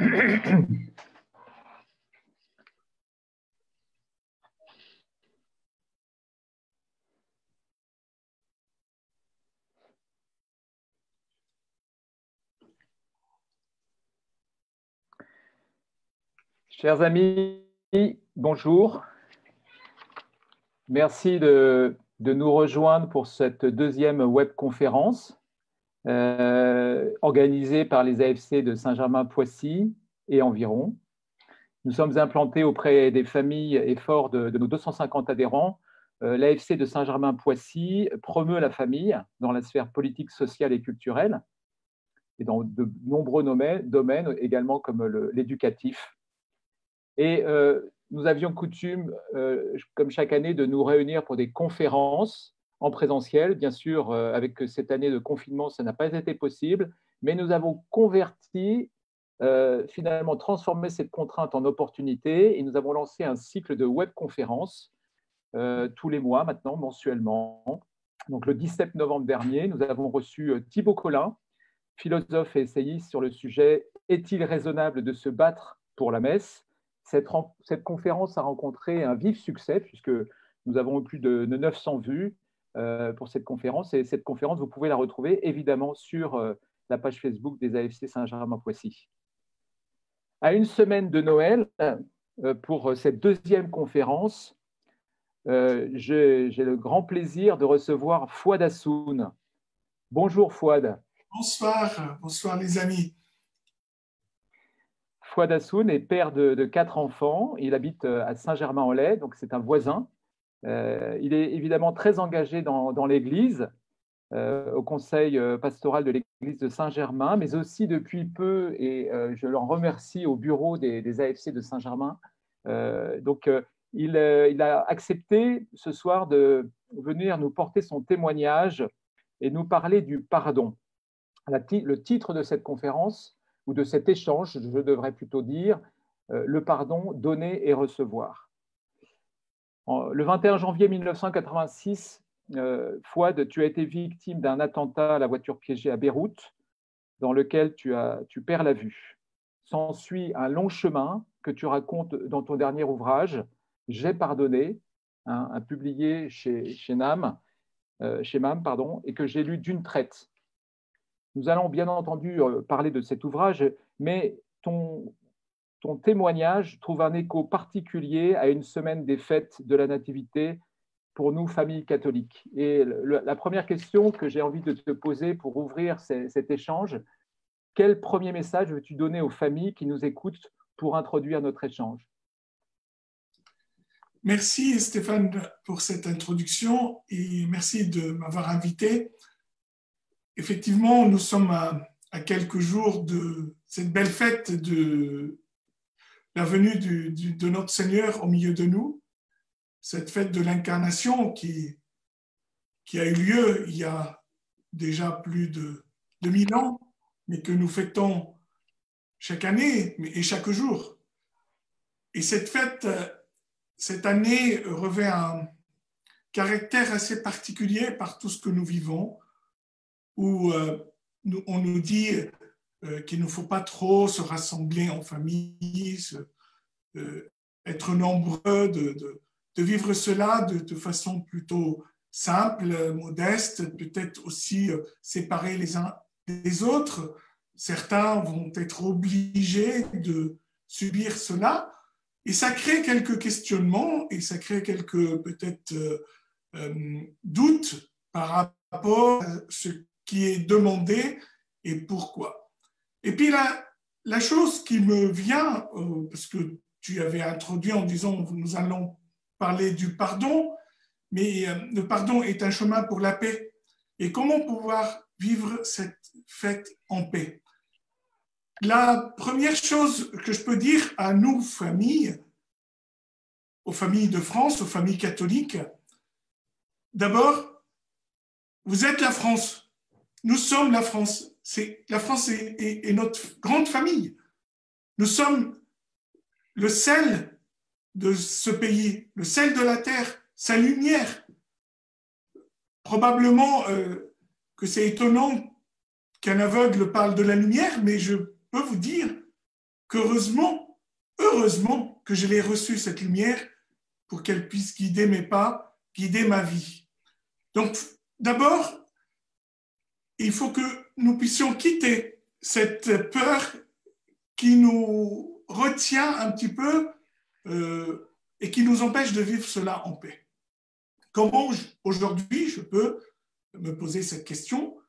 Chers amis, bonjour. Merci de nous rejoindre pour cette deuxième webconférence organisée par les AFC de Saint-Germain-Poissy et environ. Nous sommes implantés auprès des familles et forts de nos 250 adhérents. L'AFC de Saint-Germain-Poissy promeut la famille dans la sphère politique, sociale et culturelle et dans de nombreux domaines également comme l'éducatif. Et nous avions coutume, comme chaque année, de nous réunir pour des conférences en présentiel. Bien sûr, avec cette année de confinement, ça n'a pas été possible, mais nous avons converti, finalement transformé cette contrainte en opportunité et nous avons lancé un cycle de webconférences tous les mois maintenant, mensuellement. Donc le 17 novembre dernier, nous avons reçu Thibaut Collin, philosophe et essayiste sur le sujet « Est-il raisonnable de se battre pour la messe ?» Cette conférence a rencontré un vif succès puisque nous avons eu plus de 900 vues pour cette conférence. Et cette conférence, vous pouvez la retrouver évidemment sur la page Facebook des AFC Saint-Germain-Poissy. À une semaine de Noël, pour cette deuxième conférence, j'ai le grand plaisir de recevoir Fouad Assoun. Bonjour Fouad. Bonsoir les amis. Fouad Assoun est père de 4 enfants. Il habite à Saint-Germain-en-Laye, donc c'est un voisin. Il est évidemment très engagé dans l'Église, au conseil pastoral de l'Église de Saint-Germain, mais aussi depuis peu, et je l'en remercie, au bureau des AFC de Saint-Germain. Il a accepté ce soir de venir nous porter son témoignage et nous parler du pardon. Le titre de cette conférence, ou de cet échange, je devrais plutôt dire, le pardon, donner et recevoir. Le 21 janvier 1986, Fouad, tu as été victime d'un attentat à la voiture piégée à Beyrouth, dans lequel tu perds la vue. S'ensuit un long chemin que tu racontes dans ton dernier ouvrage, J'ai pardonné, publié chez MAM, et que j'ai lu d'une traite. Nous allons bien entendu parler de cet ouvrage, mais ton témoignage trouve un écho particulier à une semaine des fêtes de la Nativité pour nous, familles catholiques. Et la première question que j'ai envie de te poser pour ouvrir cet échange, quel premier message veux-tu donner aux familles qui nous écoutent pour introduire notre échange? Merci Stéphane pour cette introduction et merci de m'avoir invité. Effectivement, nous sommes à quelques jours de cette belle fête de la venue de notre Seigneur au milieu de nous, cette fête de l'incarnation qui a eu lieu il y a déjà plus de 2000 ans, mais que nous fêtons chaque année et chaque jour. Et cette fête, cette année, revêt un caractère assez particulier par tout ce que nous vivons, où on nous dit qu'il ne faut pas trop se rassembler en famille, être nombreux, de vivre cela de façon plutôt simple, modeste, peut-être aussi séparer les uns des autres. Certains vont être obligés de subir cela, et ça crée quelques questionnements et ça crée quelques peut-être doutes par rapport à ce qui est demandé et pourquoi. Et puis la chose qui me vient, parce que tu avais introduit en disant nous allons parler du pardon, mais le pardon est un chemin pour la paix. Et comment pouvoir vivre cette fête en paix? La première chose que je peux dire à nous, familles, aux familles de France, aux familles catholiques, d'abord, vous êtes la France. Nous sommes la France. La France est notre grande famille. Nous sommes le sel de ce pays, le sel de la terre, sa lumière. Probablement que c'est étonnant qu'un aveugle parle de la lumière, mais je peux vous dire heureusement que je l'ai reçue, cette lumière, pour qu'elle puisse guider mes pas, guider ma vie. Donc, d'abord, il faut que nous puissions quitter cette peur qui nous retient un petit peu et qui nous empêche de vivre cela en paix. Comment aujourd'hui je peux me poser cette question?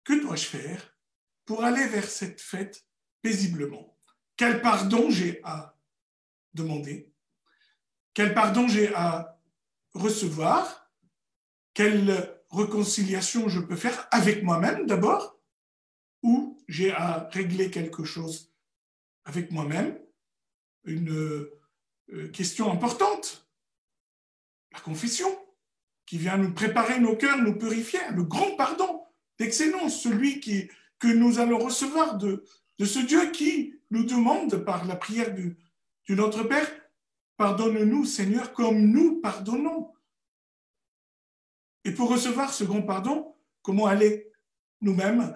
Que dois-je faire pour aller vers cette fête paisiblement? Quel pardon j'ai à demander? Quel pardon j'ai à recevoir? Quelle réconciliation je peux faire avec moi-même d'abord? Ou j'ai à régler quelque chose avec moi-même? Une question importante, la confession, qui vient nous préparer nos cœurs, nous purifier, le grand pardon d'excellence, celui que nous allons recevoir de ce Dieu qui nous demande par la prière du Notre Père, pardonne-nous Seigneur comme nous pardonnons. Et pour recevoir ce grand pardon, comment aller nous-mêmes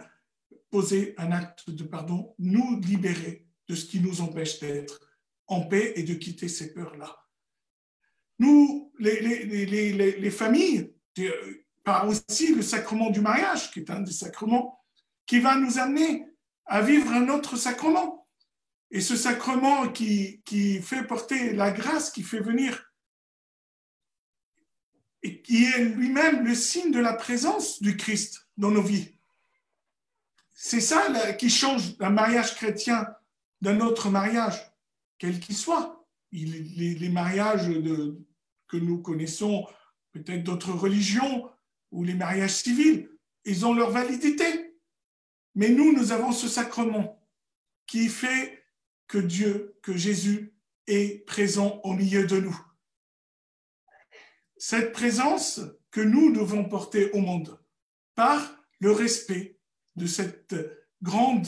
poser un acte de pardon, nous libérer de ce qui nous empêche d'être en paix et de quitter ces peurs-là. Nous, les familles, par aussi le sacrement du mariage, qui est un des sacrements, qui va nous amener à vivre un autre sacrement. Et ce sacrement qui fait porter la grâce, qui fait venir, et qui est lui-même le signe de la présence du Christ dans nos vies. C'est ça qui change un mariage chrétien d'un autre mariage, quel qu'il soit. Les mariages que nous connaissons, peut-être d'autres religions, ou les mariages civils, ils ont leur validité. Mais nous avons ce sacrement qui fait que Dieu, que Jésus est présent au milieu de nous. Cette présence que nous devons porter au monde par le respect de cette grande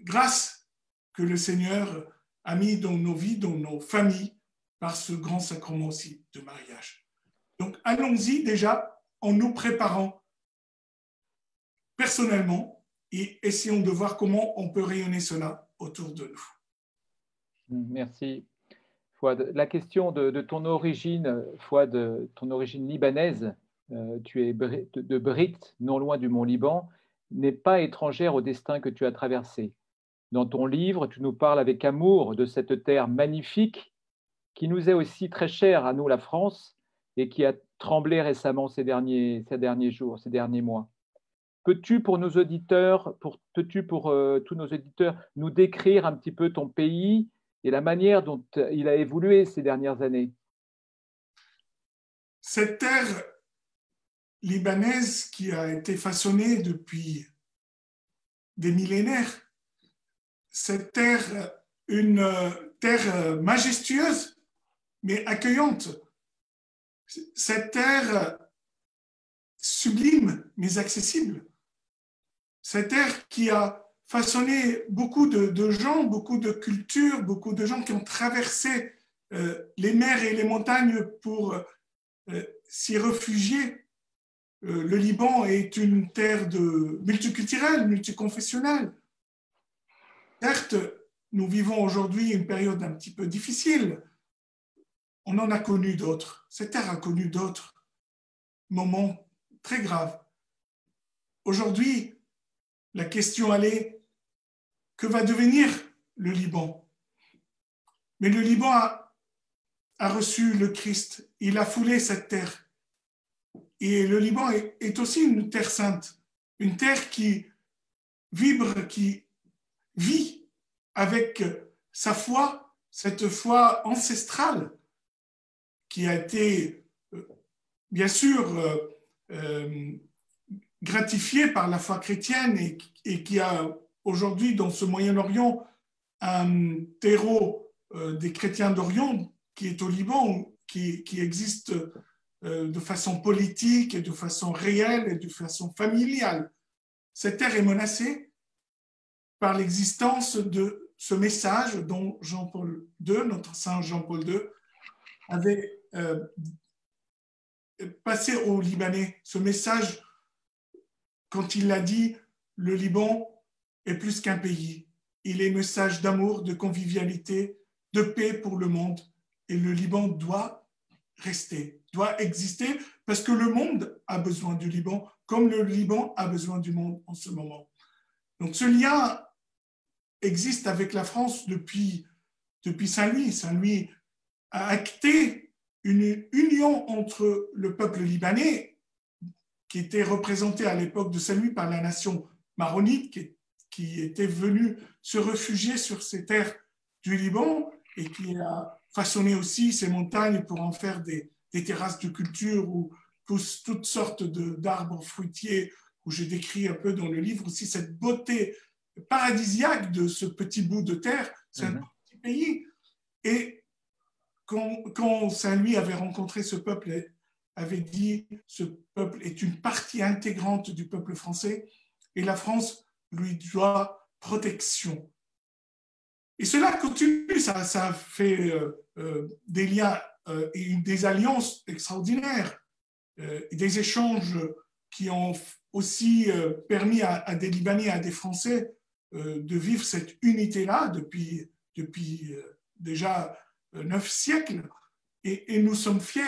grâce que le Seigneur a mis dans nos vies, dans nos familles, par ce grand sacrement aussi de mariage. Donc, allons-y déjà en nous préparant personnellement et essayons de voir comment on peut rayonner cela autour de nous. Merci. Fouad, la question de ton origine, Fouad, ton origine libanaise, tu es de Brit, non loin du Mont Liban, n'est pas étrangère au destin que tu as traversé. Dans ton livre, tu nous parles avec amour de cette terre magnifique qui nous est aussi très chère à nous, la France, et qui a tremblé récemment ces derniers jours, ces derniers mois. Peux-tu pour nos auditeurs, pour tous nos auditeurs, nous décrire un petit peu ton pays et la manière dont il a évolué ces dernières années? Cette terre libanaise qui a été façonnée depuis des millénaires, cette terre, une terre majestueuse, mais accueillante, cette terre sublime, mais accessible, cette terre qui a façonné beaucoup de gens, beaucoup de cultures, beaucoup de gens qui ont traversé les mers et les montagnes pour s'y réfugier. Le Liban est une terre multiculturelle, multiconfessionnelle. Certes, nous vivons aujourd'hui une période un petit peu difficile. On en a connu d'autres. Cette terre a connu d'autres moments très graves. Aujourd'hui, la question elle est, que va devenir le Liban? Mais le Liban a reçu le Christ. Il a foulé cette terre. Et le Liban est aussi une terre sainte, une terre qui vibre, qui vit avec sa foi, cette foi ancestrale qui a été, bien sûr, gratifiée par la foi chrétienne et qui a aujourd'hui dans ce Moyen-Orient un terreau des chrétiens d'Orient qui est au Liban, qui existe de façon politique et de façon réelle et de façon familiale. Cette terre est menacée par l'existence de ce message dont Jean-Paul II, notre saint Jean-Paul II, avait passé aux Libanais. Ce message, quand il l'a dit, le Liban est plus qu'un pays, et les messages d'amour, de convivialité, de paix pour le monde. Et le Liban doit rester, doit exister, parce que le monde a besoin du Liban, comme le Liban a besoin du monde en ce moment. Donc ce lien existe avec la France depuis Saint-Louis. Saint-Louis a acté une union entre le peuple libanais, qui était représenté à l'époque de Saint-Louis par la nation maronite, qui était venue se réfugier sur ces terres du Liban et qui a façonné aussi ces montagnes pour en faire des terrasses de culture où poussent toutes sortes d'arbres fruitiers, où je décris un peu dans le livre aussi cette beauté paradisiaque de ce petit bout de terre. C'est un petit pays. Et quand Saint-Louis avait rencontré ce peuple, avait dit ce peuple est une partie intégrante du peuple français et la France lui doit protection. Et cela continue, ça fait des liens et des alliances extraordinaires, des échanges qui ont aussi permis à des Libanais, à des Français de vivre cette unité-là depuis déjà 9 siècles. Et nous sommes fiers,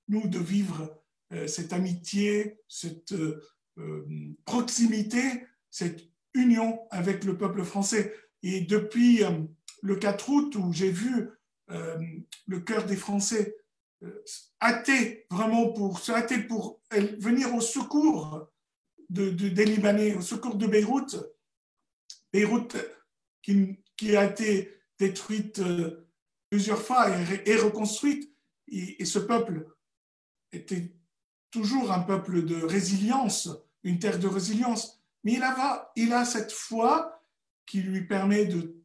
nous, de vivre cette amitié, cette proximité, cette union avec le peuple français. Et depuis le 4 août, où j'ai vu le cœur des Français hâter vraiment pour venir au secours des Libanais, au secours de Beyrouth, qui a été détruite plusieurs fois et reconstruite. Et ce peuple était toujours un peuple de résilience, une terre de résilience. Mais il a cette foi qui lui permet de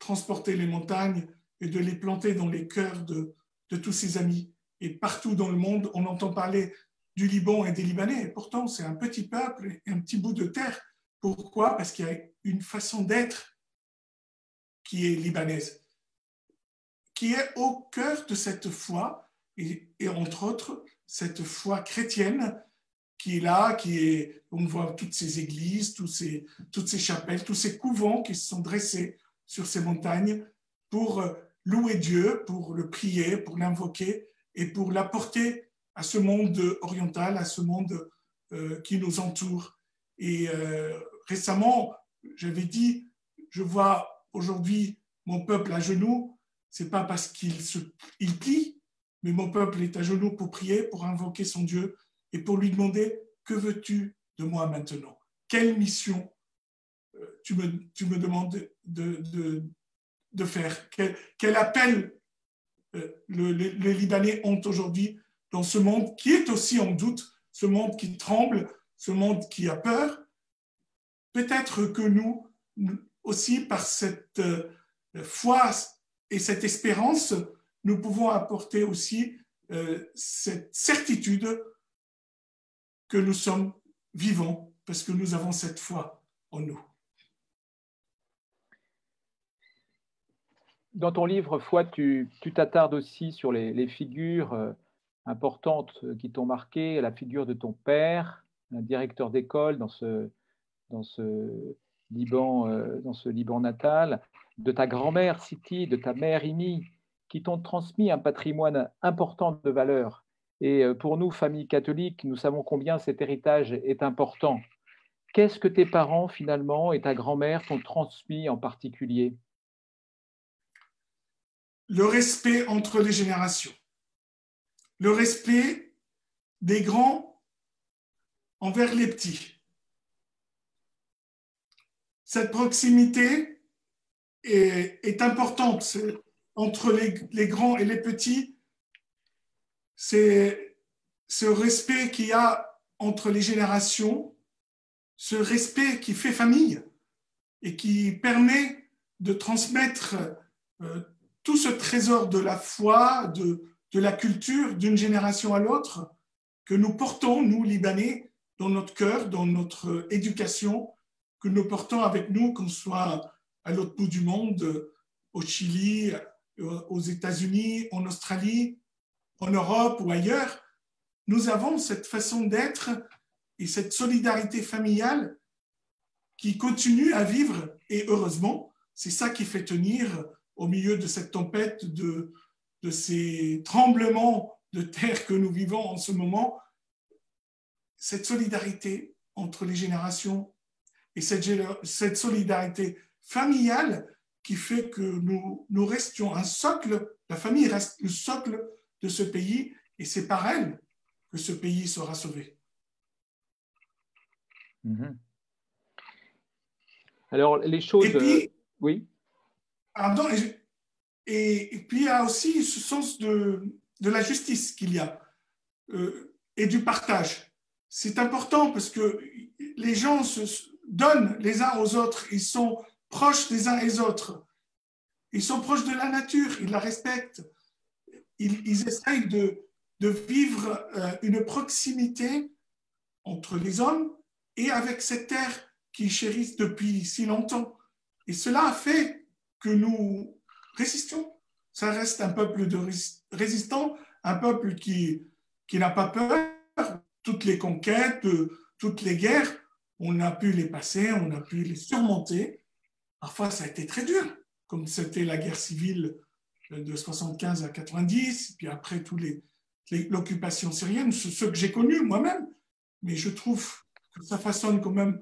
transporter les montagnes et de les planter dans les cœurs de tous ses amis. Et partout dans le monde, on entend parler du Liban et des Libanais. Et pourtant, c'est un petit peuple et un petit bout de terre. Pourquoi? Parce qu'il y a une façon d'être qui est libanaise, qui est au cœur de cette foi, et entre autres, cette foi chrétienne qui est là, on voit toutes ces églises, toutes ces chapelles, tous ces couvents qui se sont dressés sur ces montagnes pour louer Dieu, pour le prier, pour l'invoquer et pour l'apporter à ce monde oriental, à ce monde qui nous entoure. Et récemment, j'avais dit, je vois aujourd'hui mon peuple à genoux, c'est pas parce qu'il plie, mais mon peuple est à genoux pour prier, pour invoquer son Dieu et pour lui demander « Que veux-tu de moi maintenant? Quelle mission tu me demandes de faire? Quel appel les Libanais ont aujourd'hui dans ce monde qui est aussi en doute, ce monde qui tremble, ce monde qui a peur? Peut-être que nous aussi, par cette foi et cette espérance, nous pouvons apporter aussi cette certitude que nous sommes vivants parce que nous avons cette foi en nous. Dans ton livre, Foi, tu t'attardes aussi sur les figures importantes qui t'ont marqué, la figure de ton père, un directeur d'école dans ce Liban natal, de ta grand-mère Siti, de ta mère Imi, qui t'ont transmis un patrimoine important de valeurs. Et pour nous, famille catholique, nous savons combien cet héritage est important. Qu'est-ce que tes parents, finalement, et ta grand-mère t'ont transmis en particulier? Le respect entre les générations, le respect des grands envers les petits. Cette proximité est importante entre les grands et les petits. C'est ce respect qu'il y a entre les générations, ce respect qui fait famille et qui permet de transmettre tout ce trésor de la foi, de la culture d'une génération à l'autre que nous portons, nous, Libanais, dans notre cœur, dans notre éducation, que nous portons avec nous, qu'on soit à l'autre bout du monde, au Chili, aux États-Unis, en Australie, en Europe ou ailleurs. Nous avons cette façon d'être et cette solidarité familiale qui continue à vivre, et heureusement, c'est ça qui fait tenir au milieu de cette tempête, de ces tremblements de terre que nous vivons en ce moment, cette solidarité entre les générations et cette solidarité familiale qui fait que nous restions un socle, la famille reste le socle de ce pays, et c'est par elle que ce pays sera sauvé. Alors, les choses... Et puis, oui. Pardon, et puis il y a aussi ce sens de la justice qu'il y a et du partage. C'est important parce que les gens se donnent les uns aux autres, ils sont proches des uns des autres, ils sont proches de la nature, ils la respectent, ils essayent de vivre une proximité entre les hommes et avec cette terre qu'ils chérissent depuis si longtemps. Et cela a fait que nous résistions. Ça reste un peuple de résistants, un peuple qui n'a pas peur. Toutes les conquêtes, toutes les guerres, on a pu les passer, on a pu les surmonter. Parfois, ça a été très dur, comme c'était la guerre civile de 75 à 90, puis après l'occupation syrienne, ce que j'ai connu moi-même. Mais je trouve que ça façonne quand même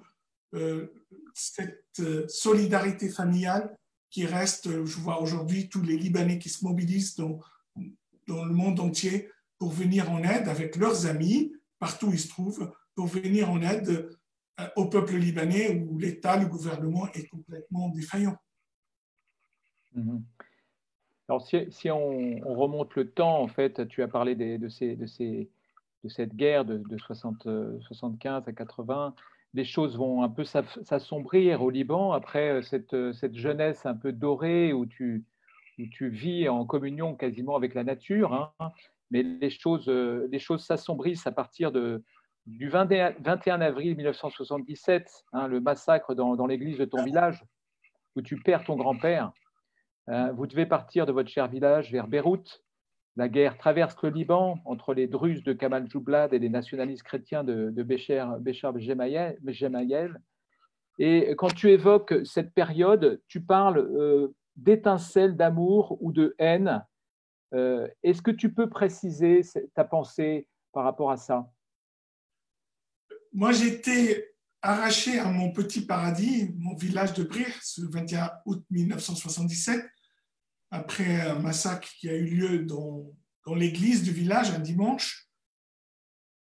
cette solidarité familiale qui reste. Je vois aujourd'hui tous les Libanais qui se mobilisent dans le monde entier pour venir en aide avec leurs amis, partout où ils se trouvent, pour venir en aide au peuple libanais où l'État, le gouvernement est complètement défaillant. Alors, si on remonte le temps, en fait, tu as parlé de cette guerre de 75 à 80, les choses vont un peu s'assombrir au Liban après cette jeunesse un peu dorée où tu vis en communion quasiment avec la nature, hein, mais les choses s'assombrissent à partir du 21 avril 1977, hein, le massacre dans l'église de ton village, où tu perds ton grand-père. Vous devez partir de votre cher village vers Beyrouth. La guerre traverse le Liban entre les Druzes de Kamal Joublad et les nationalistes chrétiens de Béchar Gemayel. Et quand tu évoques cette période, tu parles d'étincelles d'amour ou de haine. Est-ce que tu peux préciser ta pensée par rapport à ça? Moi, j'étais arraché à mon petit paradis, mon village de Brir, ce 21 août 1977, après un massacre qui a eu lieu dans l'église du village un dimanche.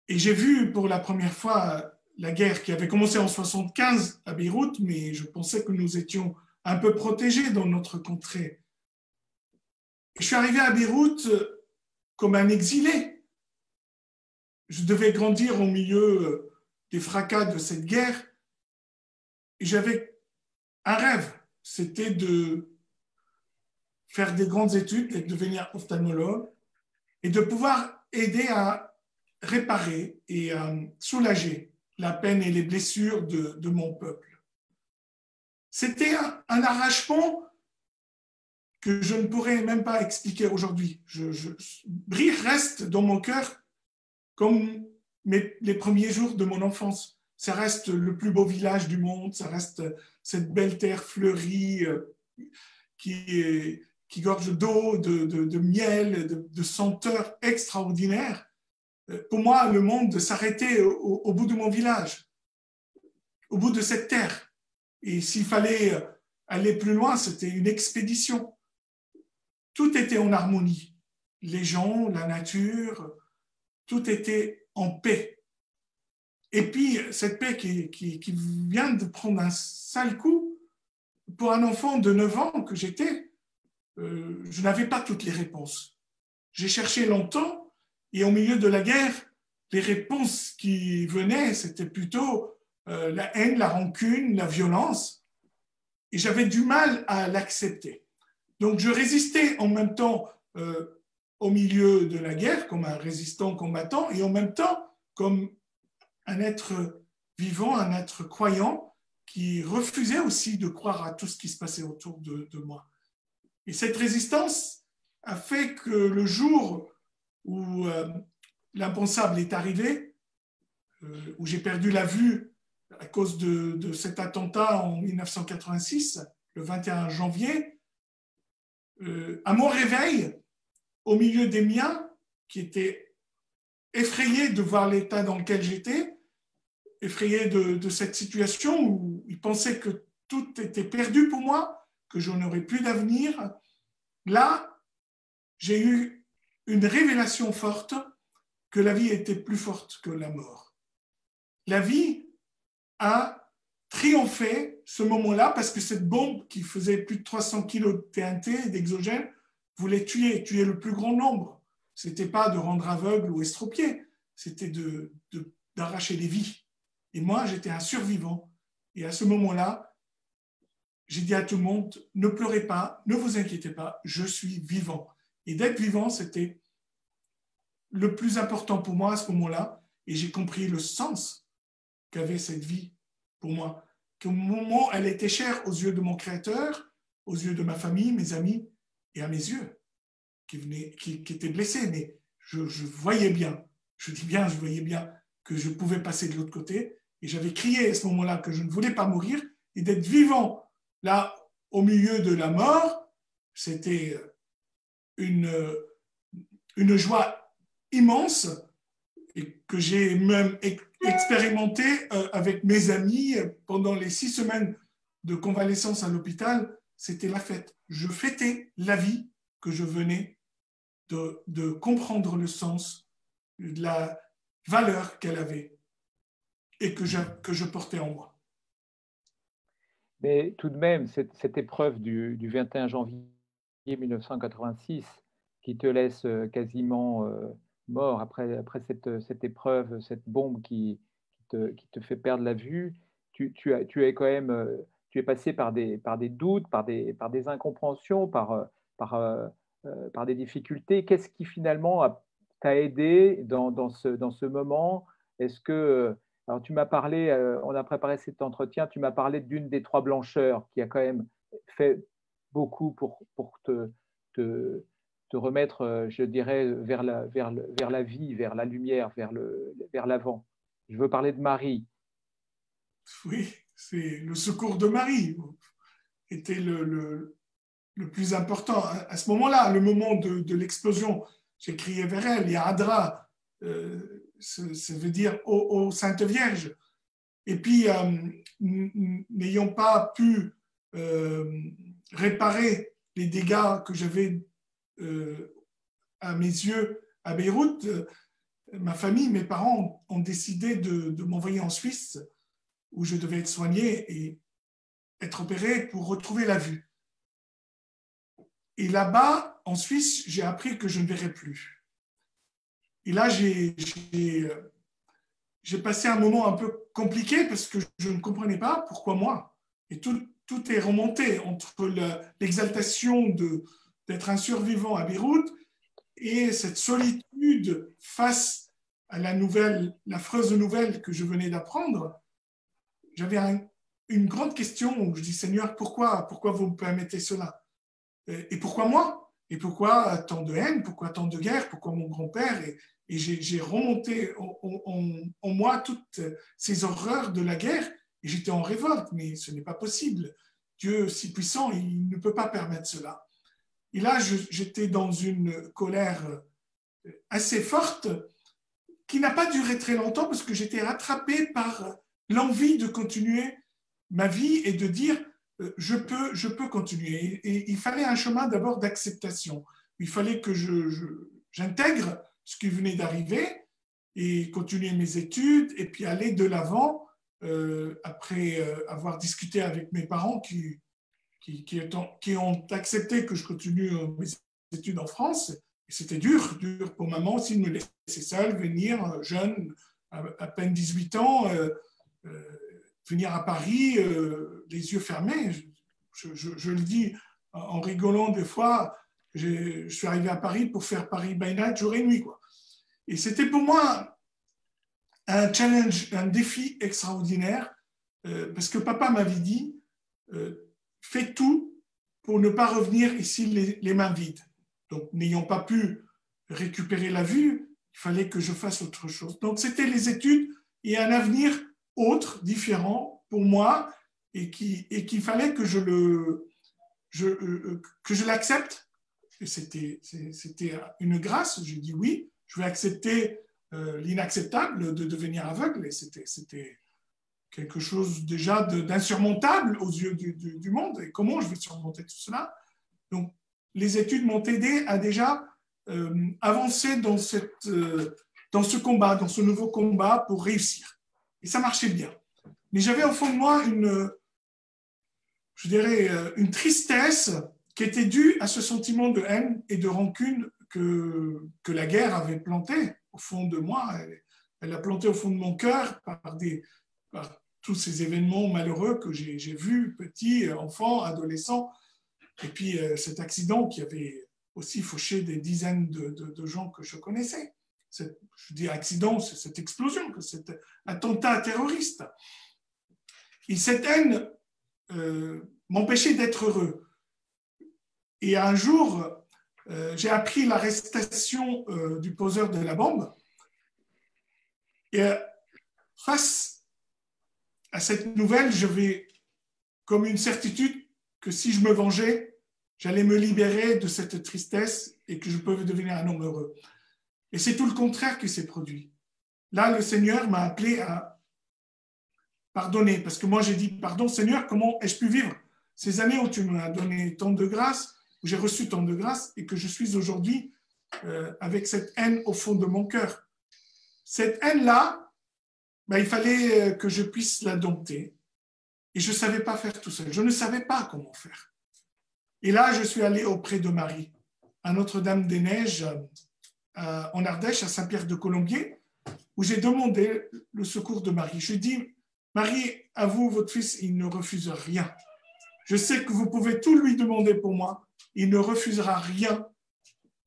Et j'ai vu pour la première fois la guerre qui avait commencé en 1975 à Beyrouth, mais je pensais que nous étions un peu protégés dans notre contrée. Et je suis arrivé à Beyrouth comme un exilé. Je devais grandir au milieu des fracas de cette guerre. Et j'avais un rêve, c'était de faire des grandes études, de devenir ophtalmologue et de pouvoir aider à réparer et à soulager la peine et les blessures de mon peuple. C'était un arrachement que je ne pourrais même pas expliquer aujourd'hui. Brir reste dans mon cœur comme les premiers jours de mon enfance. Ça reste le plus beau village du monde, ça reste cette belle terre fleurie qui gorge d'eau, de miel, de senteurs extraordinaires. Pour moi, le monde s'arrêtait au bout de mon village, au bout de cette terre. Et s'il fallait aller plus loin, c'était une expédition. Tout était en harmonie. Les gens, la nature, tout était en paix. Et puis, cette paix qui vient de prendre un sale coup, pour un enfant de 9 ans que j'étais, je n'avais pas toutes les réponses. J'ai cherché longtemps et au milieu de la guerre, les réponses qui venaient, c'était plutôt la haine, la rancune, la violence. Et j'avais du mal à l'accepter. Donc, je résistais en même temps au milieu de la guerre comme un résistant combattant et en même temps comme un être vivant, un être croyant qui refusait aussi de croire à tout ce qui se passait autour de moi. Et cette résistance a fait que le jour où l'impensable est arrivé, où j'ai perdu la vue à cause de cet attentat en 1986, le 21 janvier, à mon réveil, au milieu des miens, qui étaient effrayés de voir l'état dans lequel j'étais, effrayés de cette situation où ils pensaient que tout était perdu pour moi, que je n'aurais plus d'avenir. Là, j'ai eu une révélation forte que la vie était plus forte que la mort. La vie a triomphé ce moment-là parce que cette bombe qui faisait plus de 300 kilos de TNT, d'exogène, voulait tuer le plus grand nombre. Ce n'était pas de rendre aveugle ou estropié, c'était d'arracher des vies. Et moi, j'étais un survivant. Et à ce moment-là, j'ai dit à tout le monde, ne pleurez pas, ne vous inquiétez pas, je suis vivant. Et d'être vivant, c'était le plus important pour moi à ce moment-là. Et j'ai compris le sens qu'avait cette vie pour moi. Qu'au moment où elle était chère aux yeux de mon Créateur, aux yeux de ma famille, mes amis, et à mes yeux, qui étaient blessés. Mais je voyais bien, je voyais bien que je pouvais passer de l'autre côté. Et j'avais crié à ce moment-là que je ne voulais pas mourir. Et d'être vivant là, au milieu de la mort, c'était une joie immense et que j'ai même expérimenté avec mes amis pendant les 6 semaines de convalescence à l'hôpital. C'était la fête. Je fêtais la vie que je venais de comprendre le sens, de la valeur qu'elle avait et que je portais en moi. Mais tout de même, cette épreuve du 21 janvier 1986 qui te laisse quasiment mort après cette épreuve, cette bombe qui te fait perdre la vue, tu es quand même, tu es passé par des doutes, par des incompréhensions, par des difficultés. Qu'est-ce qui finalement t'a aidé dans ce moment? Est-ce que alors, tu m'as parlé, on a préparé cet entretien, tu m'as parlé d'une des 3 blancheurs qui a quand même fait beaucoup pour te remettre, je dirais, vers la vie, vers la lumière, vers l'avant. Je veux parler de Marie. Oui, c'est le secours de Marie était le plus important. À ce moment-là, le moment de l'explosion, j'ai crié vers elle, Yadra, ça veut dire ô Sainte Vierge. Et puis, n'ayant pas pu réparer les dégâts que j'avais à mes yeux à Beyrouth, ma famille, mes parents ont décidé de m'envoyer en Suisse où je devais être soigné et être opéré pour retrouver la vue. Et là-bas, en Suisse, j'ai appris que je ne verrais plus. Et là, j'ai passé un moment un peu compliqué parce que je ne comprenais pas pourquoi moi. Et tout est remonté entre l'exaltation d'être un survivant à Beyrouth et cette solitude face à l'affreuse nouvelle que je venais d'apprendre. J'avais une grande question où je dis, Seigneur, pourquoi vous me permettez cela? Et pourquoi moi? Et pourquoi tant de haine? Pourquoi tant de guerre? Pourquoi mon grand-père? Et j'ai remonté en moi toutes ces horreurs de la guerre et j'étais en révolte, mais ce n'est pas possible. Dieu si puissant, il ne peut pas permettre cela. Et là, j'étais dans une colère assez forte qui n'a pas duré très longtemps parce que j'étais rattrapé par l'envie de continuer ma vie et de dire je peux continuer. Et il fallait un chemin d'abord d'acceptation. Il fallait que j'intègre ce qui venait d'arriver et continuer mes études et puis aller de l'avant après avoir discuté avec mes parents qui ont accepté que je continue mes études en France. Et c'était dur pour maman aussi de me laisser seule, venir jeune, à peine 18 ans, venir à Paris, les yeux fermés. Je le dis en rigolant des fois, je suis arrivé à Paris pour faire Paris by night, jour et nuit, quoi. Et c'était pour moi un challenge, un défi extraordinaire, parce que papa m'avait dit, fais tout pour ne pas revenir ici les mains vides. Donc, n'ayant pas pu récupérer la vue, il fallait que je fasse autre chose. Donc, c'était les études et un avenir autre, différent pour moi. et qu'il fallait que que je l'accepte. Et c'était une grâce. J'ai dit oui, je vais accepter l'inacceptable de devenir aveugle. Et c'était quelque chose déjà d'insurmontable aux yeux du monde. Et comment je vais surmonter tout cela? Donc, les études m'ont aidé à déjà avancer dans ce combat, dans ce nouveau combat pour réussir. Et ça marchait bien. Mais j'avais au fond de moi je dirais, une tristesse qui était due à ce sentiment de haine et de rancune que la guerre avait planté au fond de moi. Elle a planté au fond de mon cœur par tous ces événements malheureux que j'ai vus, petits, enfants, adolescents. Et puis cet accident qui avait aussi fauché des dizaines de gens que je connaissais. Je dis accident, c'est cette explosion, cet attentat terroriste. Et cette haine m'empêchait d'être heureux. Et un jour, j'ai appris l'arrestation du poseur de la bombe. Et face à cette nouvelle, j'avais comme une certitude que si je me vengeais, j'allais me libérer de cette tristesse et que je pouvais devenir un homme heureux. Et c'est tout le contraire qui s'est produit. Là, le Seigneur m'a appelé à pardonner, parce que moi j'ai dit, pardon Seigneur, comment ai-je pu vivre ces années où tu m'as donné tant de grâce, où j'ai reçu tant de grâce, et que je suis aujourd'hui avec cette haine au fond de mon cœur. Cette haine-là, il fallait que je puisse la dompter. Et je ne savais pas faire tout seul. Je ne savais pas comment faire. Et là, je suis allé auprès de Marie, à Notre-Dame-des-Neiges, en Ardèche, à Saint-Pierre-de-Colombier, où j'ai demandé le secours de Marie. Je lui ai dit, Marie, à vous, votre fils, il ne refuse rien. Je sais que vous pouvez tout lui demander pour moi. Il ne refusera rien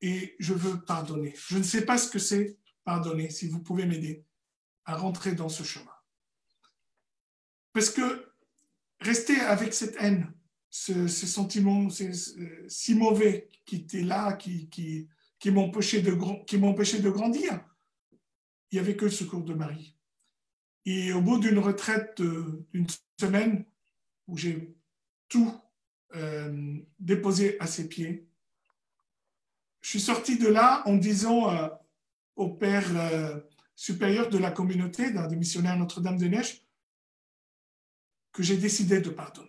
et je veux pardonner. Je ne sais pas ce que c'est pardonner, si vous pouvez m'aider à rentrer dans ce chemin. Parce que rester avec cette haine, ces sentiments si mauvais qui étaient là, qui m'empêchaient de grandir, il n'y avait que le secours de Marie. Et au bout d'une retraite d'une semaine où j'ai tout déposé à ses pieds, je suis sorti de là en disant au père supérieur de la communauté, d'un des missionnaires Notre-Dame-des-Neiges, que j'ai décidé de pardonner.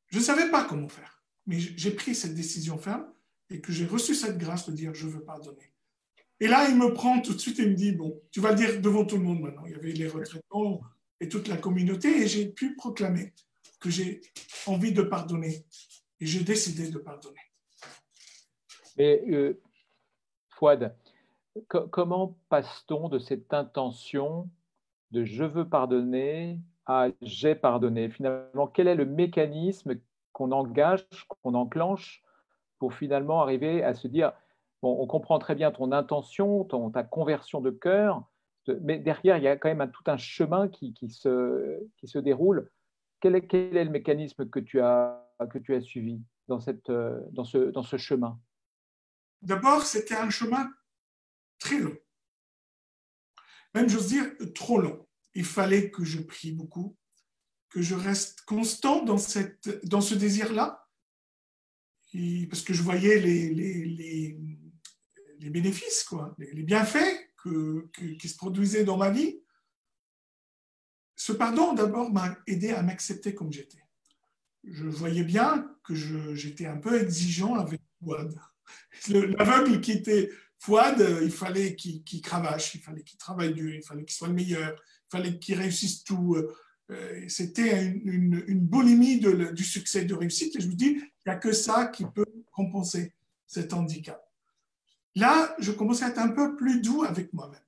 Je ne savais pas comment faire, mais j'ai pris cette décision ferme et que j'ai reçu cette grâce de dire je veux pardonner. Et là, il me prend tout de suite et me dit, bon, tu vas le dire devant tout le monde maintenant. Il y avait les retraitants et toute la communauté et j'ai pu proclamer que j'ai envie de pardonner et j'ai décidé de pardonner. Mais Fouad, comment passe-t-on de cette intention de je veux pardonner à j'ai pardonné? Finalement, quel est le mécanisme qu'on engage, qu'on enclenche pour finalement arriver à se dire, bon, on comprend très bien ton intention, ta conversion de cœur, mais derrière, il y a quand même tout un chemin qui se déroule. Quel est le mécanisme que tu as suivi dans ce chemin? D'abord, c'était un chemin très long. Même, j'ose dire, trop long. Il fallait que je prie beaucoup, que je reste constant dans ce désir-là, parce que je voyais les bénéfices, quoi, les bienfaits qui se produisaient dans ma vie. Ce pardon, d'abord, m'a aidé à m'accepter comme j'étais. Je voyais bien que j'étais un peu exigeant avec Fouad. L'aveugle qui était Fouad, il fallait qu'il cravache, il fallait qu'il travaille dur, il fallait qu'il soit le meilleur, il fallait qu'il réussisse tout. C'était une boulimie du succès, de réussite. Et je me dis, il n'y a que ça qui peut compenser cet handicap. Là, je commençais à être un peu plus doux avec moi-même.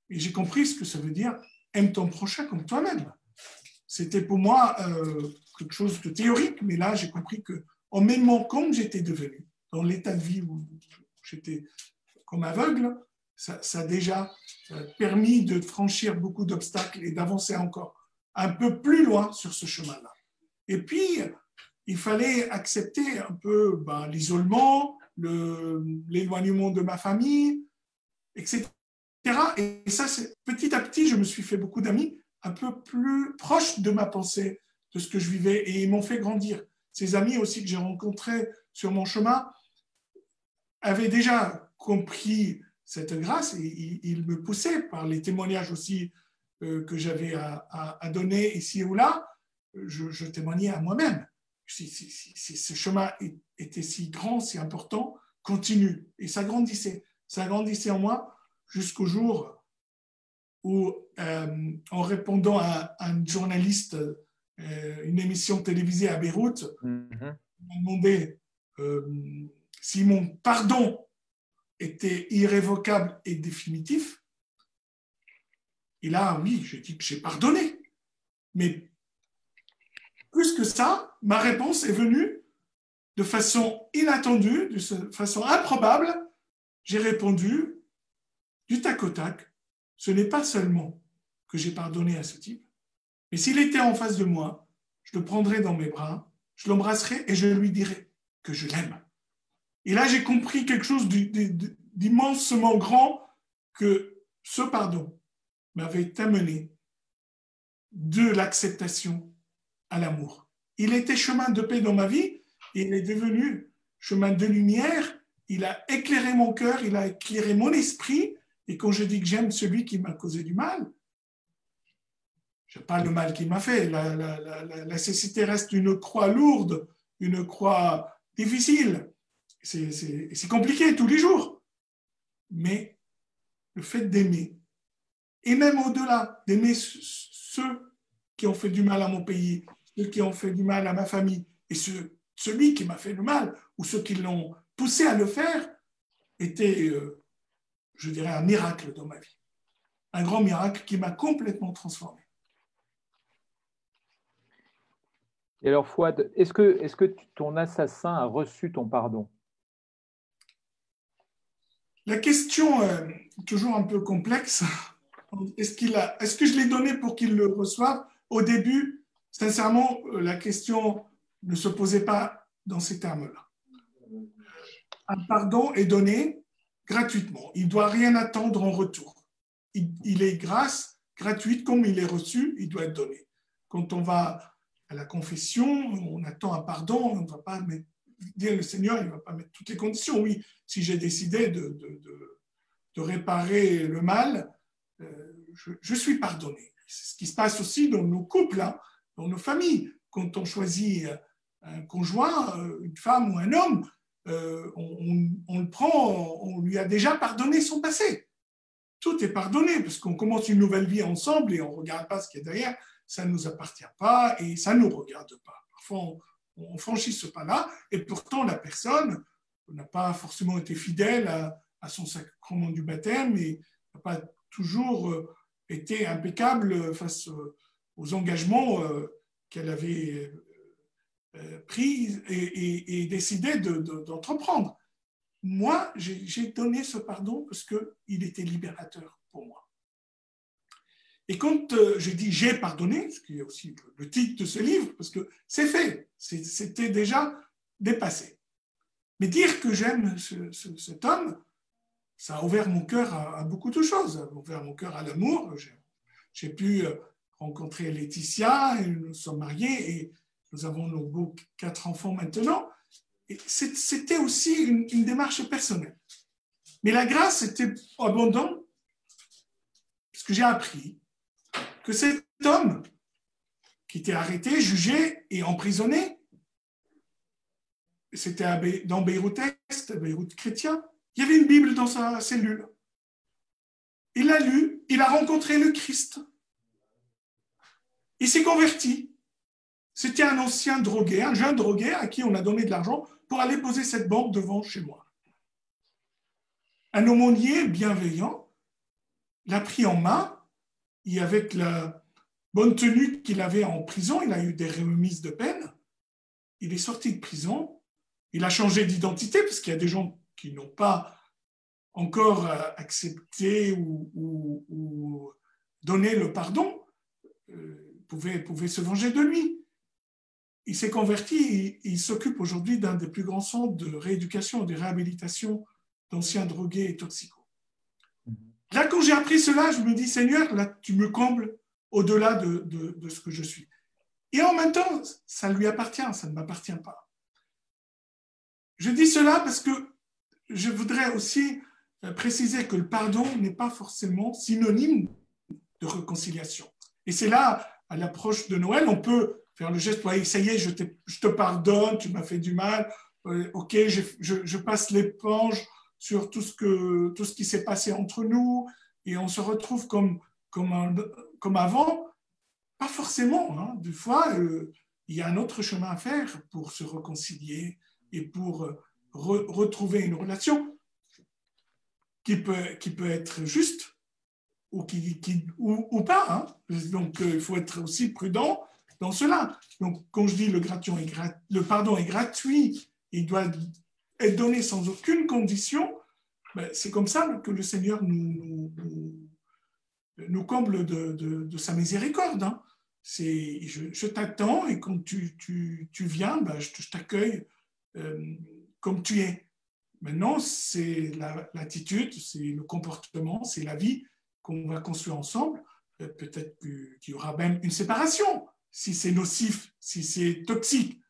Et j'ai compris ce que ça veut dire, aime ton prochain comme toi-même. C'était pour moi quelque chose de théorique, mais là, j'ai compris qu'en m'aimant comme j'étais devenu, dans l'état de vie où j'étais comme aveugle, ça a déjà permis de franchir beaucoup d'obstacles et d'avancer encore un peu plus loin sur ce chemin-là. Et puis, il fallait accepter un peu l'isolement, l'éloignement de ma famille, etc. Et ça, petit à petit, je me suis fait beaucoup d'amis un peu plus proches de ma pensée, de ce que je vivais et ils m'ont fait grandir. Ces amis aussi que j'ai rencontrés sur mon chemin avaient déjà compris cette grâce et ils me poussaient par les témoignages aussi que j'avais à donner ici ou là. Je témoignais à moi-même. Si ce chemin était si grand, si important, continue. Et ça grandissait. Ça grandissait en moi jusqu'au jour où, en répondant à un journaliste, une émission télévisée à Beyrouth, il m'a demandé si mon pardon était irrévocable et définitif. Et là, oui, j'ai dit que j'ai pardonné. Mais plus que ça, ma réponse est venue de façon inattendue, de façon improbable. J'ai répondu du tac au tac. Ce n'est pas seulement que j'ai pardonné à ce type, mais s'il était en face de moi, je le prendrais dans mes bras, je l'embrasserais et je lui dirais que je l'aime. Et là, j'ai compris quelque chose d'immensement grand, que ce pardon m'avait amené de l'acceptation à l'amour. Il était chemin de paix dans ma vie et il est devenu chemin de lumière. Il a éclairé mon cœur, il a éclairé mon esprit. Et quand je dis que j'aime celui qui m'a causé du mal, je n'ai pas le mal qu'il m'a fait. La cécité reste une croix lourde, une croix difficile. C'est compliqué tous les jours. Mais le fait d'aimer, et même au-delà, d'aimer ceux qui ont fait du mal à mon pays, ceux qui ont fait du mal à ma famille, et celui qui m'a fait le mal, ou ceux qui l'ont poussé à le faire, était, je dirais, un miracle dans ma vie. Un grand miracle qui m'a complètement transformé. Et alors, Fouad, est-ce que ton assassin a reçu ton pardon? La question est toujours un peu complexe. Est-ce que je l'ai donné pour qu'il le reçoive? Au début, sincèrement, la question ne se posait pas dans ces termes-là. Un pardon est donné gratuitement. Il ne doit rien attendre en retour. Il est grâce gratuite, comme il est reçu, il doit être donné. Quand on va à la confession, on attend un pardon, on ne va pas dire le Seigneur, il ne va pas mettre toutes les conditions. Oui, si j'ai décidé de réparer le mal, je suis pardonné. C'est ce qui se passe aussi dans nos couples, hein, dans nos familles. Quand on choisit un conjoint, une femme ou un homme, on le prend, on lui a déjà pardonné son passé. Tout est pardonné, parce qu'on commence une nouvelle vie ensemble et on ne regarde pas ce qu'il y a derrière. Ça ne nous appartient pas et ça ne nous regarde pas. Parfois, on franchit ce pas-là et pourtant, la personne n'a pas forcément été fidèle à son sacrement du baptême et n'a pas toujours été impeccable face aux engagements qu'elle avait pris et décidé d'entreprendre. Moi, j'ai donné ce pardon parce qu'il était libérateur pour moi. Et quand je dis j'ai pardonné, ce qui est aussi le titre de ce livre, parce que c'est fait, c'était déjà dépassé. Mais dire que j'aime cet homme, ça a ouvert mon cœur à beaucoup de choses. Ça a ouvert mon cœur à l'amour. J'ai pu rencontrer Laetitia, et nous sommes mariés et nous avons nos beaux 4 enfants maintenant. Et c'était aussi une démarche personnelle. Mais la grâce était abondante parce que j'ai appris que cet homme qui était arrêté, jugé et emprisonné, c'était dans Beyrouth-Est, Beyrouth chrétien, il y avait une Bible dans sa cellule. Il l'a lu, il a rencontré le Christ. Il s'est converti. C'était un ancien drogué, un jeune drogué à qui on a donné de l'argent pour aller poser cette banque devant chez moi. Un aumônier bienveillant l'a pris en main et avec la bonne tenue qu'il avait en prison, il a eu des remises de peine. Il est sorti de prison, il a changé d'identité parce qu'il y a des gens qui n'ont pas encore accepté ou donné le pardon, pouvaient se venger de lui. Il s'est converti et il s'occupe aujourd'hui d'un des plus grands centres de rééducation et de réhabilitation d'anciens drogués et toxicos. Là, quand j'ai appris cela, je me dis, Seigneur, là, tu me combles au-delà de ce que je suis. Et en même temps, ça lui appartient, ça ne m'appartient pas. Je dis cela parce que je voudrais aussi préciser que le pardon n'est pas forcément synonyme de réconciliation. Et c'est là, à l'approche de Noël, on peut faire le geste, ouais, ça y est, je te pardonne, tu m'as fait du mal, ok, je passe l'éponge sur tout ce qui s'est passé entre nous, et on se retrouve comme avant. Pas forcément, hein. Des fois, il y a un autre chemin à faire pour se réconcilier et pour retrouver une relation qui peut être juste ou pas. Hein. Donc, il faut être aussi prudent dans cela. Donc, quand je dis le pardon est gratuit, il doit être donné sans aucune condition, ben, c'est comme ça que le Seigneur nous comble de sa miséricorde. Hein. Je t'attends et quand tu viens, ben, je t'accueille comme tu es. Maintenant, c'est l'attitude, c'est le comportement, c'est la vie qu'on va construire ensemble. Peut-être qu'il y aura même une séparation, si c'est nocif, si c'est toxique.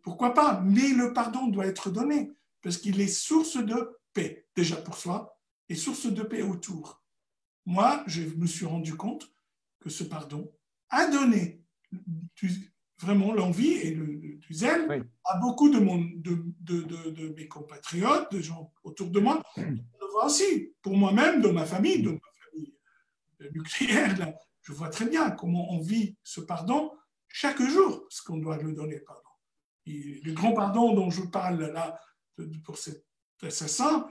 Pourquoi pas? Mais le pardon doit être donné, parce qu'il est source de paix, déjà pour soi, et source de paix autour. Moi, je me suis rendu compte que ce pardon a donné vraiment l'envie et du zèle Oui. à beaucoup de mes compatriotes, de gens autour de moi. Je le vois aussi, pour moi-même, dans ma famille nucléaire, là, je vois très bien comment on vit ce pardon chaque jour, parce qu'on doit le donner, pardon. Et le grand pardon dont je parle là pour cet assassin,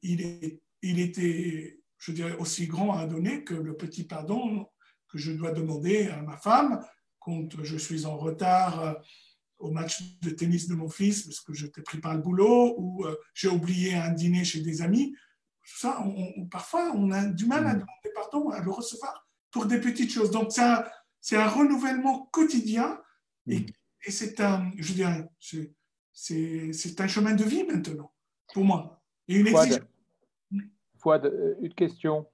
il était, je dirais, aussi grand à donner que le petit pardon que je dois demander à ma femme quand je suis en retard au match de tennis de mon fils parce que je n'étais pris par le boulot ou j'ai oublié un dîner chez des amis. Ça, parfois, on a du mal à demander pardon, à le recevoir pour des petites choses. Donc, c'est un renouvellement quotidien et c'est je dirais, c'est un chemin de vie maintenant, pour moi. Et une exigence. Fouad, une question.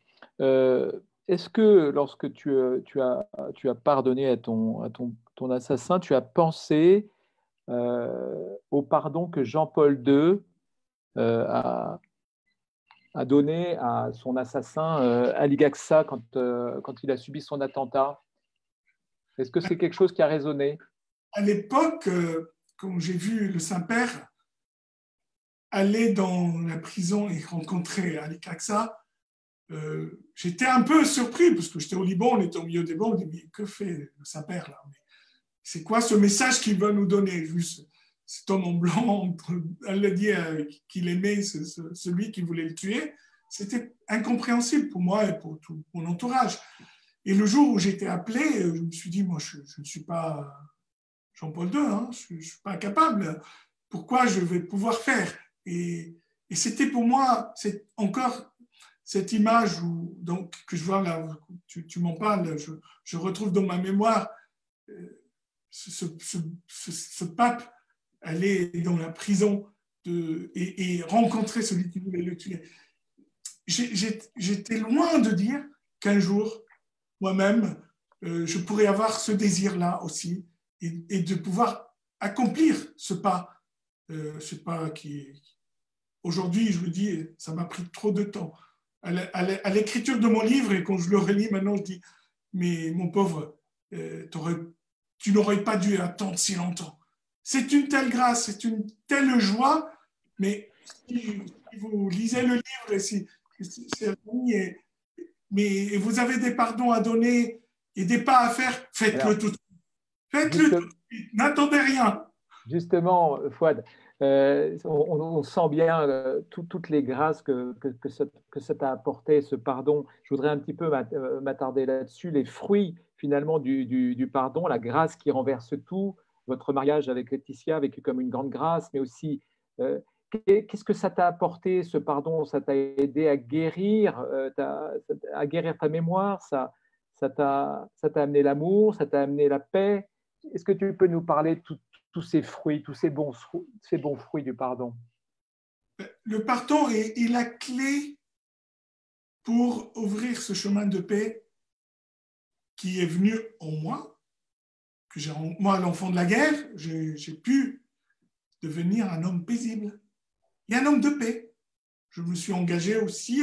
Est-ce que lorsque tu as pardonné à ton assassin, tu as pensé au pardon que Jean-Paul II a donné à son assassin Ali Gaksa quand il a subi son attentat? Est-ce que c'est quelque chose qui a résonné? À l'époque, quand j'ai vu le Saint-Père aller dans la prison et rencontrer Ali Gaksa, j'étais un peu surpris parce que j'étais au Liban, on était au milieu des bancs, on dit mais que fait le Saint-Père là? C'est quoi ce message qu'il va nous donner? Juste cet homme en blanc, elle a dit qu'il aimait celui qui voulait le tuer. C'était incompréhensible pour moi et pour tout mon entourage. Et le jour où j'ai été appelé, je me suis dit, moi, je ne suis pas Jean-Paul II, hein, je ne suis pas capable. Pourquoi je vais pouvoir faire? Et c'était pour moi, c'est encore cette image donc, que je vois là, tu m'en parles, je retrouve dans ma mémoire ce pape aller dans la prison et rencontrer celui qui voulait le tuer. J'étais loin de dire qu'un jour, moi-même, je pourrais avoir ce désir-là aussi et de pouvoir accomplir ce pas qui, aujourd'hui, je vous dis, ça m'a pris trop de temps. À l'écriture de mon livre, et quand je le relis maintenant, je dis, mais mon pauvre, tu n'aurais pas dû attendre si longtemps. C'est une telle grâce, c'est une telle joie, mais si vous lisez le livre, mais vous avez des pardons à donner et des pas à faire, faites-le tout de suite. Faites-le tout de suite, n'attendez rien. Justement, Fouad, on sent bien toutes les grâces que ça t'a apporté, ce pardon. Je voudrais un petit peu m'attarder là-dessus, les fruits finalement du pardon, la grâce qui renverse tout. Votre mariage avec Laetitia a vécu comme une grande grâce, mais aussi, qu'est-ce que ça t'a apporté, ce pardon? Ça t'a aidé à guérir ta mémoire, ça t'a amené l'amour, ça t'a amené la paix. Est-ce que tu peux nous parler de tous ces fruits, tous ces bons fruits du pardon? Le pardon est la clé pour ouvrir ce chemin de paix qui est venu en moi, moi, l'enfant de la guerre, j'ai pu devenir un homme paisible et un homme de paix. Je me suis engagé aussi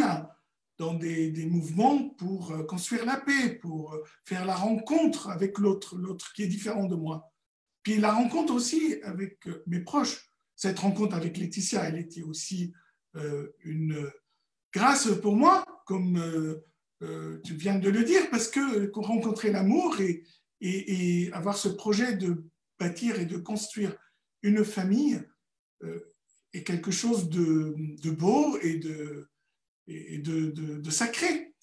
dans des mouvements pour construire la paix, pour faire la rencontre avec l'autre qui est différent de moi. Puis la rencontre aussi avec mes proches. Cette rencontre avec Laetitia, elle était aussi une grâce pour moi, comme tu viens de le dire, parce que rencontrer l'amour et avoir ce projet de bâtir et de construire une famille est quelque chose de beau et de sacré.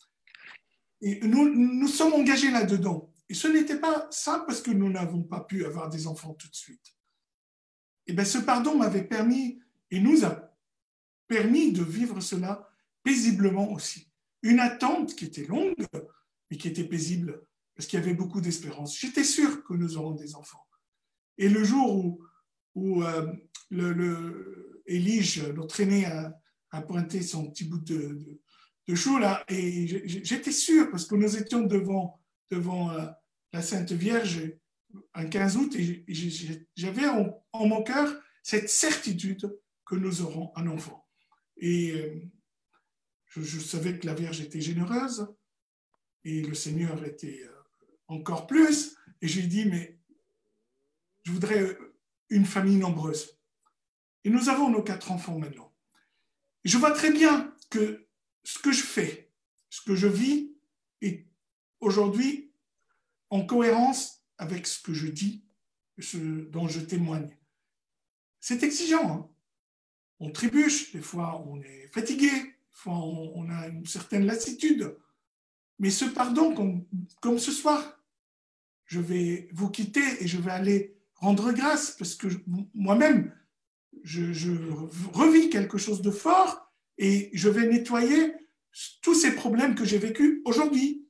Et nous sommes engagés là-dedans. Et ce n'était pas ça parce que nous n'avons pas pu avoir des enfants tout de suite. Et bien, ce pardon m'avait permis et nous a permis de vivre cela paisiblement aussi. Une attente qui était longue, mais qui était paisible, parce qu'il y avait beaucoup d'espérance. J'étais sûr que nous aurons des enfants. Et le jour où Élige, notre aîné, a pointé son petit bout de chou, là, et j'étais sûr, parce que nous étions devant la Sainte Vierge un 15 août, et j'avais en mon cœur cette certitude que nous aurons un enfant. Et je savais que la Vierge était généreuse, et le Seigneur était encore plus, et j'ai dit, mais je voudrais une famille nombreuse. Et nous avons nos 4 enfants maintenant. Et je vois très bien que ce que je fais, ce que je vis, est aujourd'hui en cohérence avec ce que je dis, ce dont je témoigne. C'est exigeant, hein. On trébuche, des fois on est fatigué, des fois on a une certaine lassitude. Mais ce pardon, comme ce soir, je vais vous quitter et je vais aller rendre grâce parce que moi-même, je revis quelque chose de fort et je vais nettoyer tous ces problèmes que j'ai vécus aujourd'hui.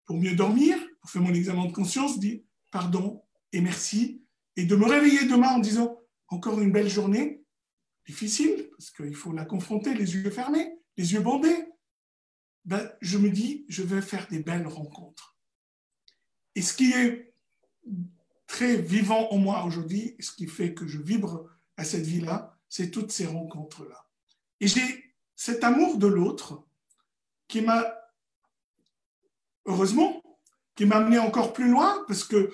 Pour mieux dormir, pour faire mon examen de conscience, dire pardon et merci, et de me réveiller demain en disant encore une belle journée, difficile, parce qu'il faut la confronter, les yeux fermés, les yeux bandés. Ben, je me dis, je vais faire des belles rencontres. Et ce qui est très vivant en moi aujourd'hui, ce qui fait que je vibre à cette vie-là, c'est toutes ces rencontres-là. Et j'ai cet amour de l'autre qui m'a, heureusement, qui m'a amené encore plus loin, parce que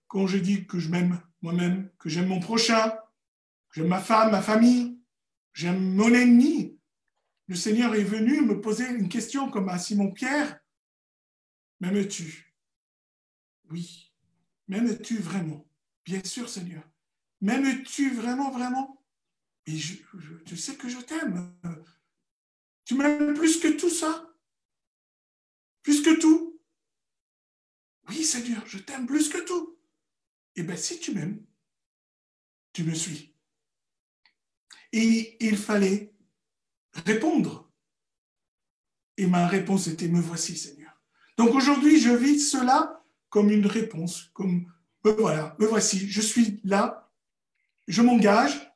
quand je dis que je m'aime moi-même, que j'aime mon prochain, que j'aime ma femme, ma famille, j'aime mon ennemi, le Seigneur est venu me poser une question comme à Simon-Pierre. M'aimes-tu? Oui. M'aimes-tu vraiment? Bien sûr, Seigneur. M'aimes-tu vraiment, vraiment? Et tu sais que je t'aime. Tu m'aimes plus que tout ça? Plus que tout? Oui, Seigneur, je t'aime plus que tout. Eh bien, si tu m'aimes, tu me suis. Et il fallait répondre. Et ma réponse était, me voici, Seigneur. Donc aujourd'hui, je vis cela comme une réponse, comme, voilà, me voici, je suis là, je m'engage,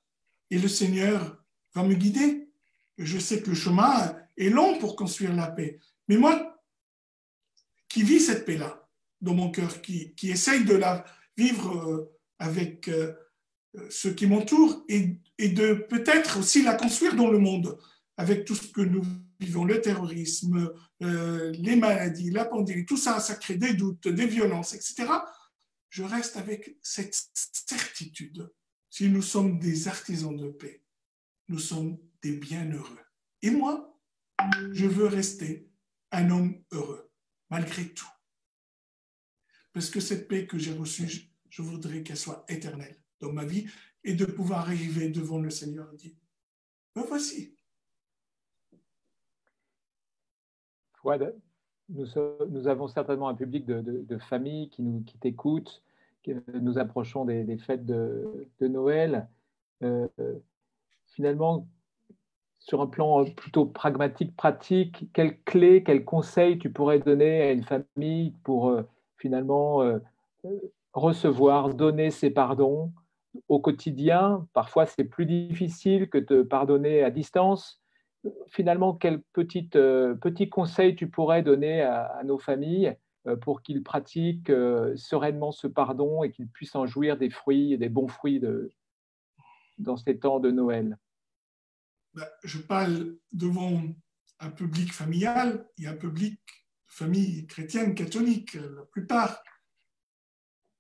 et le Seigneur va me guider. Je sais que le chemin est long pour construire la paix. Mais moi, qui vis cette paix-là dans mon cœur, qui essaye de la vivre avec ceux qui m'entourent et de peut-être aussi la construire dans le monde, avec tout ce que nous vivons, le terrorisme, les maladies, la pandémie, tout ça, ça crée des doutes, des violences, etc. Je reste avec cette certitude. Si nous sommes des artisans de paix, nous sommes des bienheureux. Et moi, je veux rester un homme heureux, malgré tout. Parce que cette paix que j'ai reçue, je voudrais qu'elle soit éternelle dans ma vie et de pouvoir arriver devant le Seigneur et dire, me voici. Fouad, nous avons certainement un public de familles qui t'écoutent. Nous approchons des fêtes de Noël. Finalement, sur un plan plutôt pragmatique, pratique, quelles clés, quels conseils tu pourrais donner à une famille pour finalement recevoir, donner ses pardons au quotidien? Parfois, c'est plus difficile que de pardonner à distance. Finalement, quels petits conseils tu pourrais donner à nos familles pour qu'ils pratiquent sereinement ce pardon et qu'ils puissent en jouir des fruits, des bons fruits dans ces temps de Noël? Je parle devant un public familial et un public de famille chrétienne, catholique, la plupart.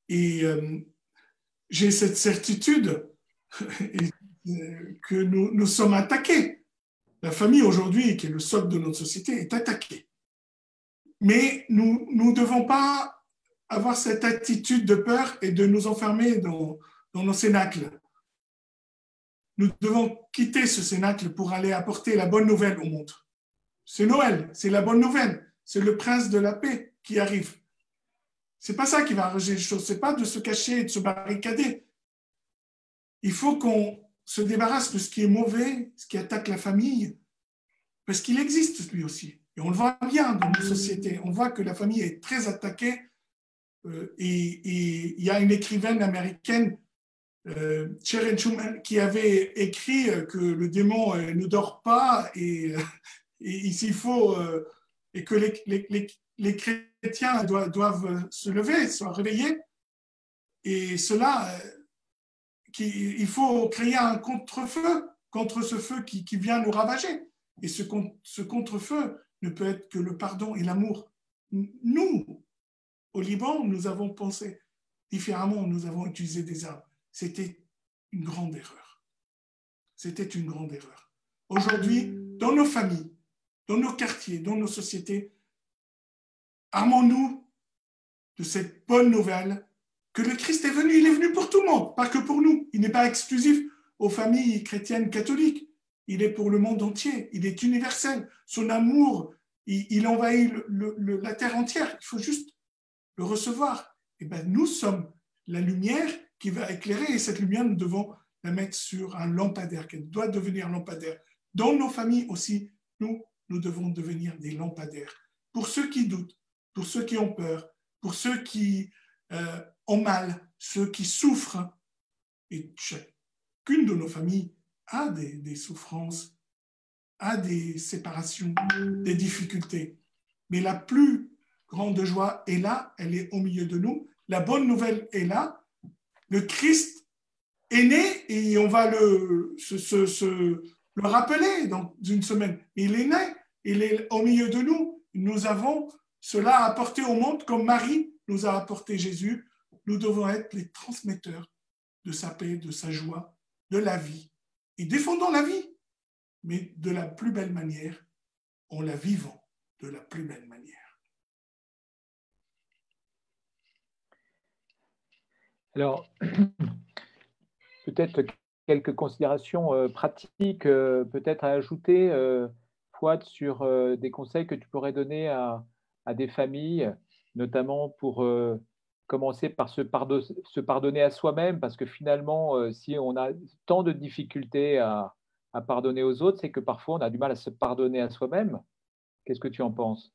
Et j'ai cette certitude que nous sommes attaqués. La famille aujourd'hui, qui est le socle de notre société, est attaquée. Mais nous ne devons pas avoir cette attitude de peur et de nous enfermer dans nos cénacles. Nous devons quitter ce cénacle pour aller apporter la bonne nouvelle au monde. C'est Noël, c'est la bonne nouvelle, c'est le prince de la paix qui arrive. C'est pas ça qui va arranger les choses, c'est pas de se cacher et de se barricader. Il faut qu'on se débarrasse de ce qui est mauvais, ce qui attaque la famille, parce qu'il existe lui aussi. Et on le voit bien dans nos sociétés. On voit que la famille est très attaquée. Et il y a une écrivaine américaine, Sharon Schumann, qui avait écrit que le démon ne dort pas et s'il faut, et que les chrétiens doivent se lever, se réveiller. Et cela, il faut créer un contre-feu contre ce feu qui vient nous ravager. Et ce contre-feu ne peut être que le pardon et l'amour. Nous, au Liban, nous avons pensé différemment, nous avons utilisé des armes. C'était une grande erreur. C'était une grande erreur. Aujourd'hui, dans nos familles, dans nos quartiers, dans nos sociétés, armons-nous de cette bonne nouvelle que le Christ est venu. Il est venu pour tout le monde, pas que pour nous. Il n'est pas exclusif aux familles chrétiennes catholiques. Il est pour le monde entier. Il est universel. Son amour, il envahit la terre entière. Il faut juste le recevoir. Et ben, nous sommes la lumière qui va éclairer. Et cette lumière, nous devons la mettre sur un lampadaire, qui doit devenir lampadaire. Dans nos familles aussi, nous devons devenir des lampadaires. Pour ceux qui doutent, pour ceux qui ont peur, pour ceux qui ont mal, ceux qui souffrent. Et chacune de nos familles a des souffrances, a des séparations, des difficultés. Mais la plus grande joie est là, elle est au milieu de nous. La bonne nouvelle est là. Le Christ est né et on va le rappeler dans une semaine. Il est né, il est au milieu de nous. Nous avons cela à apporter au monde comme Marie nous a apporté Jésus. Nous devons être les transmetteurs de sa paix, de sa joie, de la vie. Et défendons la vie, mais de la plus belle manière, en la vivant de la plus belle manière. Alors, peut-être quelques considérations pratiques, peut-être à ajouter, Fouad, sur des conseils que tu pourrais donner à des familles, notamment pour commencer par se pardonner à soi-même, parce que finalement, si on a tant de difficultés à pardonner aux autres, c'est que parfois on a du mal à se pardonner à soi-même. Qu'est-ce que tu en penses?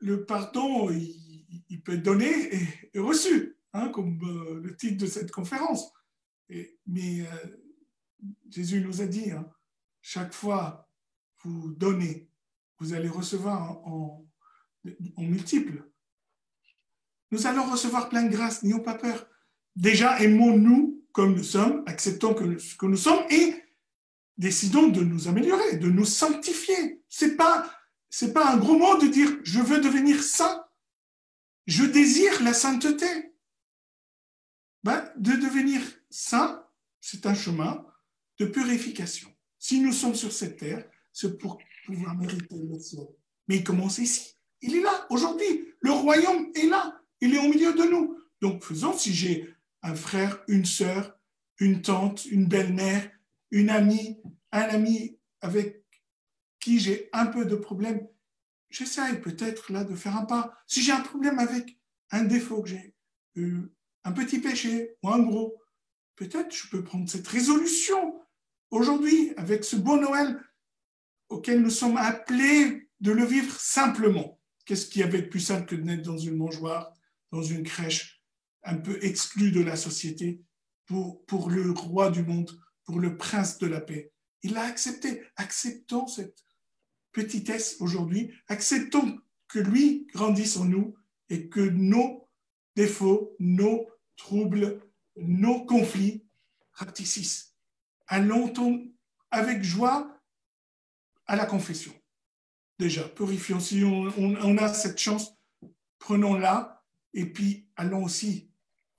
Le pardon, il peut être donné et reçu, hein, comme le titre de cette conférence. Mais Jésus nous a dit, hein, chaque fois vous donnez, vous allez recevoir en multiples. Nous allons recevoir plein de grâce, n'ayons pas peur. Déjà, aimons-nous comme nous sommes, acceptons ce que nous sommes et décidons de nous améliorer, de nous sanctifier. C'est pas un gros mot de dire je veux devenir saint. Je désire la sainteté. De devenir saint, c'est un chemin de purification. Si nous sommes sur cette terre, c'est pour pouvoir mériter le ciel. Mais il commence ici. Il est là, aujourd'hui. Le royaume est là. Il est au milieu de nous. Donc, faisons, si j'ai un frère, une sœur, une tante, une belle-mère, une amie, un ami avec qui j'ai un peu de problème, j'essaye peut-être là de faire un pas. Si j'ai un problème avec un défaut que j'ai, un petit péché ou un gros, peut-être je peux prendre cette résolution aujourd'hui avec ce beau Noël auquel nous sommes appelés de le vivre simplement. Qu'est-ce qu'il y avait de plus simple que de naître dans une mangeoire, dans une crèche, un peu exclu de la société, pour le roi du monde, pour le prince de la paix. Il l'a accepté. Acceptons cette petitesse aujourd'hui. Acceptons que lui grandisse en nous et que nos défauts, nos troubles, nos conflits rapetissent. Allons avec joie à la confession. Déjà, purifions. Si on a cette chance, prenons-la et puis allons aussi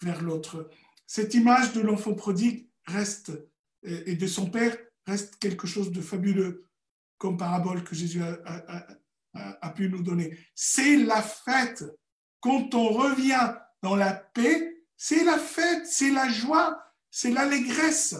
vers l'autre. Cette image de l'enfant prodigue reste, et de son père, reste quelque chose de fabuleux comme parabole que Jésus a pu nous donner. C'est la fête. Quand on revient dans la paix, c'est la fête, c'est la joie, c'est l'allégresse.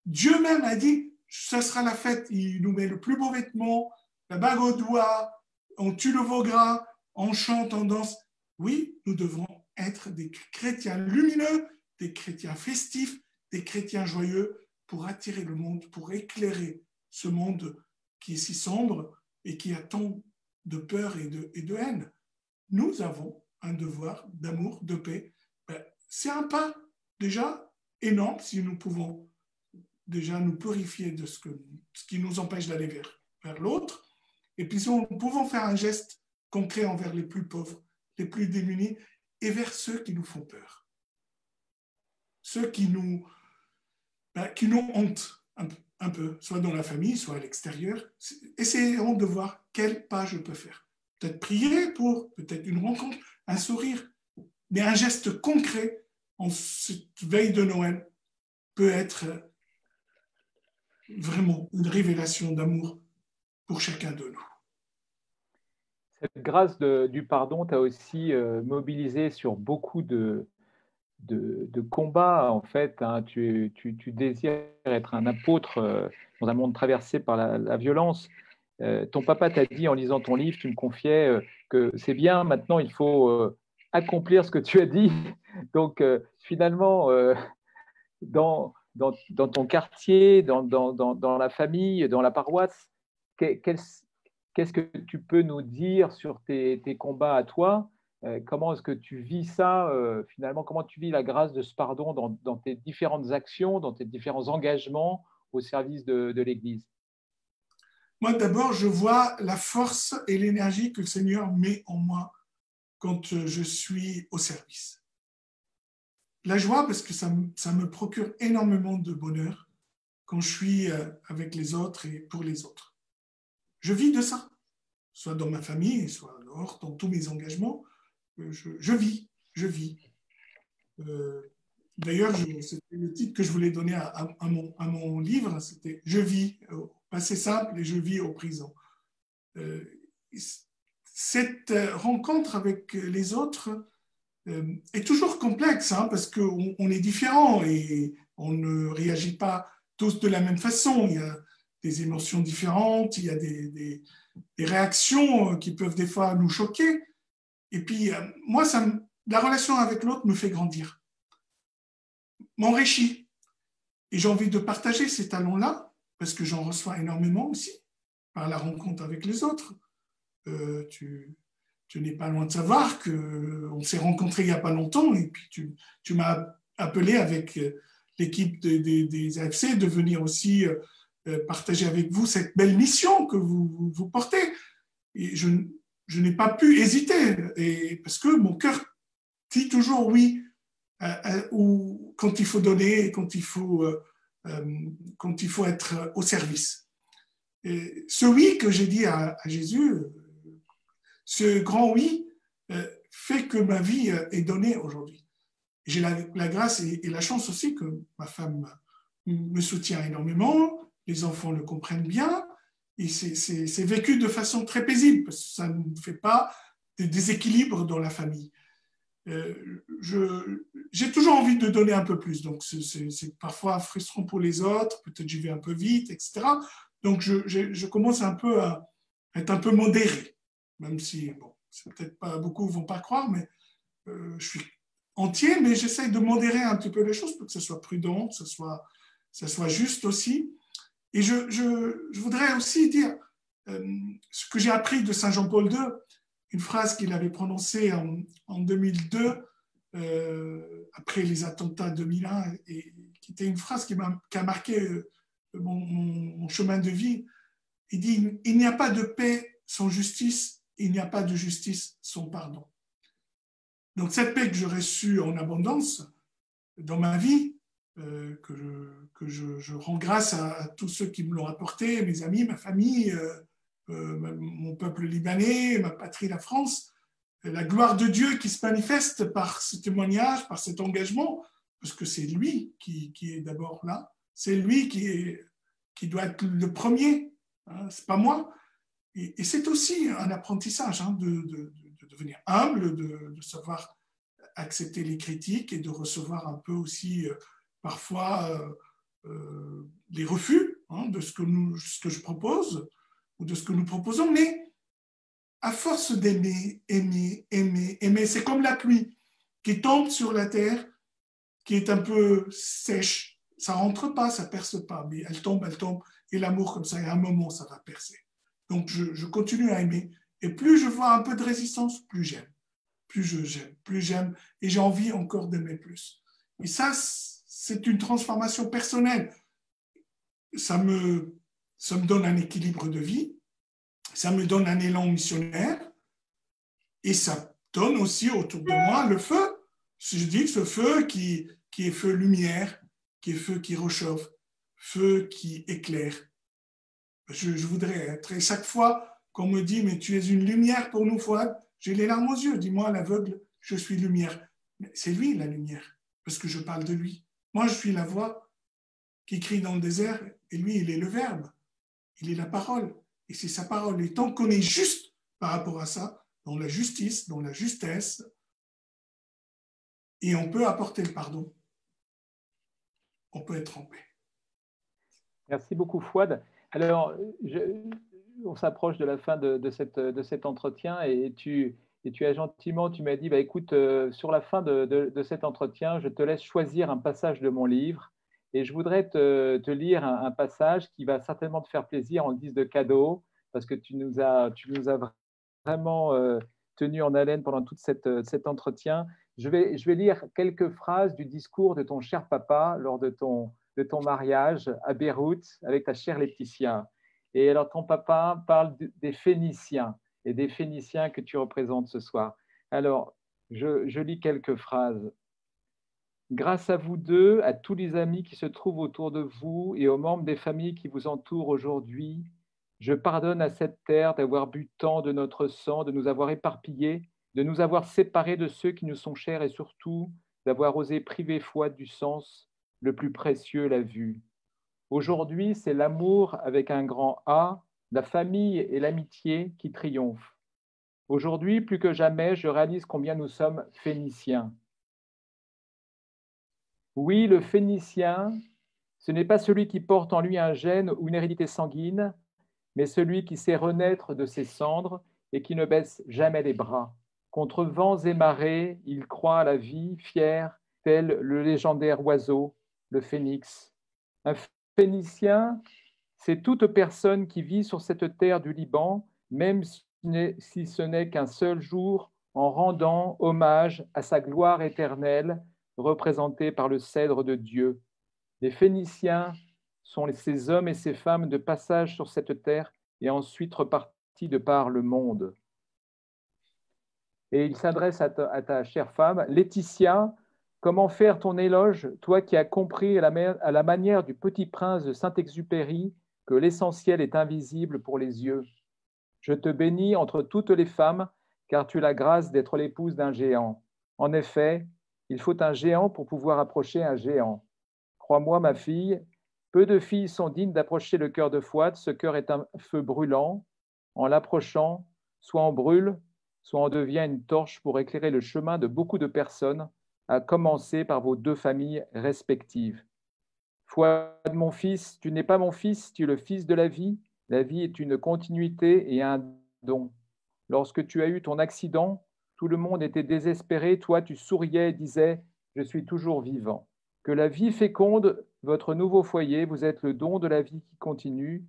Dieu même a dit, ce sera la fête. Il nous met le plus beau vêtement, la bague au doigt, on tue le veau gras, on chante, on danse. Oui, nous devrons être des chrétiens lumineux, des chrétiens festifs, des chrétiens joyeux pour attirer le monde, pour éclairer ce monde qui est si sombre et qui a tant de peur et de haine. Nous avons un devoir d'amour, de paix. C'est un pas déjà énorme si nous pouvons déjà nous purifier de ce qui nous empêche d'aller vers l'autre. Et puis si nous pouvons faire un geste concret envers les plus pauvres, les plus démunis et vers ceux qui nous font peur. Ceux qui nous hontent un peu, soit dans la famille, soit à l'extérieur. Essayons de voir quel pas je peux faire. Peut-être prier pour, peut-être une rencontre, un sourire, mais un geste concret en cette veille de Noël peut être vraiment une révélation d'amour pour chacun de nous. Cette grâce du pardon t'a aussi mobilisé sur beaucoup de combats, en fait. Hein. Tu désires être un apôtre dans un monde traversé par la violence. Ton papa t'a dit en lisant ton livre, tu me confiais que c'est bien, maintenant il faut accomplir ce que tu as dit. Donc finalement, dans ton quartier, dans la famille, dans la paroisse, qu'est-ce que tu peux nous dire sur tes combats à toi? Comment est-ce que tu vis ça finalement? Comment tu vis la grâce de ce pardon dans tes différentes actions, dans tes différents engagements au service de l'Église? Moi, d'abord, je vois la force et l'énergie que le Seigneur met en moi quand je suis au service. La joie, parce que ça me procure énormément de bonheur quand je suis avec les autres et pour les autres. Je vis de ça, soit dans ma famille, soit dehors, dans tous mes engagements. Je vis. D'ailleurs, c'était le titre que je voulais donner à mon livre, c'était « Je vis au passé simple et je vis au présent ». Cette rencontre avec les autres est toujours complexe, hein, parce qu'on est différents et on ne réagit pas tous de la même façon. Il y a des émotions différentes, il y a des réactions qui peuvent des fois nous choquer. Et puis, moi, la relation avec l'autre me fait grandir, m'enrichit. Et j'ai envie de partager ces talents-là, parce que j'en reçois énormément aussi, par la rencontre avec les autres. Tu n'es pas loin de savoir qu'on s'est rencontrés il n'y a pas longtemps, et puis tu m'as appelé avec l'équipe des AFC de venir aussi partager avec vous cette belle mission que vous portez. Et je n'ai pas pu hésiter, parce que mon cœur dit toujours oui, ou quand il faut donner, quand il faut être au service. Et ce oui que j'ai dit à Jésus, ce grand oui, fait que ma vie est donnée aujourd'hui. J'ai la grâce et la chance aussi que ma femme me soutient énormément, les enfants le comprennent bien, et c'est vécu de façon très paisible, parce que ça ne fait pas de déséquilibre dans la famille. J'ai toujours envie de donner un peu plus, donc c'est parfois frustrant pour les autres, peut-être j'y vais un peu vite, etc. Donc je commence un peu à être un peu modéré, même si, bon, c'est peut-être pas beaucoup vont pas croire, mais je suis entier, mais j'essaye de modérer un petit peu les choses pour que ce soit prudent, que ce soit juste aussi. Et je voudrais aussi dire ce que j'ai appris de Saint Jean-Paul II, une phrase qu'il avait prononcée en 2002, après les attentats de 2001, et qui était une phrase qui a marqué mon chemin de vie. Il dit « Il n'y a pas de paix sans justice, il n'y a pas de justice sans pardon. Donc cette paix que j'aurais reçue en abondance dans ma vie, que je rends grâce à tous ceux qui me l'ont apporté, mes amis, ma famille, mon peuple libanais, ma patrie, la France, la gloire de Dieu qui se manifeste par ce témoignage, par cet engagement, parce que c'est lui qui est d'abord là, c'est lui qui doit être le premier, hein, c'est pas moi. Et c'est aussi un apprentissage, hein, de devenir humble, de savoir accepter les critiques et de recevoir un peu aussi parfois les refus, hein, de ce que je propose ou de ce que nous proposons, mais à force d'aimer, aimer, c'est comme la pluie qui tombe sur la terre, qui est un peu sèche. Ça rentre pas, ça perce pas, mais elle tombe, et l'amour comme ça, et à un moment, ça va percer. Donc, je continue à aimer, et plus je vois un peu de résistance, plus j'aime. Plus j'aime, et j'ai envie encore d'aimer plus. Et ça, c'est une transformation personnelle. Ça me donne un équilibre de vie, ça me donne un élan missionnaire, et ça donne aussi autour de moi le feu. Je dis que ce feu qui est feu lumière, qui est feu qui réchauffe, feu qui éclaire. Je voudrais être. Et chaque fois qu'on me dit, mais tu es une lumière pour nous, Fouad, j'ai les larmes aux yeux. Dis-moi, l'aveugle, je suis lumière. Mais c'est lui la lumière, parce que je parle de lui. Moi, je suis la voix qui crie dans le désert, et lui, il est le verbe. Il est la parole. Et c'est sa parole. Et tant qu'on est juste par rapport à ça, dans la justice, dans la justesse, et on peut apporter le pardon, on peut être en paix. Merci beaucoup, Fouad. Alors, on s'approche de la fin de cet entretien et tu as gentiment, tu m'as dit, bah, écoute, sur la fin de cet entretien, je te laisse choisir un passage de mon livre et je voudrais te lire un passage qui va certainement te faire plaisir en guise de cadeau parce que tu nous as vraiment tenu en haleine pendant tout cet entretien. Je vais lire quelques phrases du discours de ton cher papa lors de ton mariage à Beyrouth avec ta chère Laetitia. Et alors, ton papa parle des Phéniciens et des Phéniciens que tu représentes ce soir. Alors, je lis quelques phrases. Grâce à vous deux, à tous les amis qui se trouvent autour de vous et aux membres des familles qui vous entourent aujourd'hui, je pardonne à cette terre d'avoir bu tant de notre sang, de nous avoir éparpillés, de nous avoir séparés de ceux qui nous sont chers et surtout d'avoir osé priver foi du sens le plus précieux, la vue. Aujourd'hui, c'est l'amour avec un grand A, la famille et l'amitié qui triomphent. Aujourd'hui, plus que jamais, je réalise combien nous sommes phéniciens. Oui, le Phénicien, ce n'est pas celui qui porte en lui un gène ou une hérédité sanguine, mais celui qui sait renaître de ses cendres et qui ne baisse jamais les bras. Contre vents et marées, il croit à la vie, fier, tel le légendaire oiseau, le phénix. Un Phénicien, c'est toute personne qui vit sur cette terre du Liban, même si ce n'est qu'un seul jour, en rendant hommage à sa gloire éternelle, représentée par le cèdre de Dieu. Les Phéniciens sont ces hommes et ces femmes de passage sur cette terre et ensuite repartis de par le monde. Et il s'adresse à ta chère femme, Laetitia, comment faire ton éloge, toi qui as compris à la manière du petit prince de Saint-Exupéry que l'essentiel est invisible pour les yeux. Je te bénis entre toutes les femmes, car tu as la grâce d'être l'épouse d'un géant. En effet, il faut un géant pour pouvoir approcher un géant. Crois-moi, ma fille, peu de filles sont dignes d'approcher le cœur de Fouad. Ce cœur est un feu brûlant. En l'approchant, soit on brûle, soit on devient une torche pour éclairer le chemin de beaucoup de personnes, à commencer par vos deux familles respectives. Fouad, mon fils, tu n'es pas mon fils, tu es le fils de la vie. La vie est une continuité et un don. Lorsque tu as eu ton accident, tout le monde était désespéré. Toi, tu souriais et disais « Je suis toujours vivant ». Que la vie féconde votre nouveau foyer. Vous êtes le don de la vie qui continue.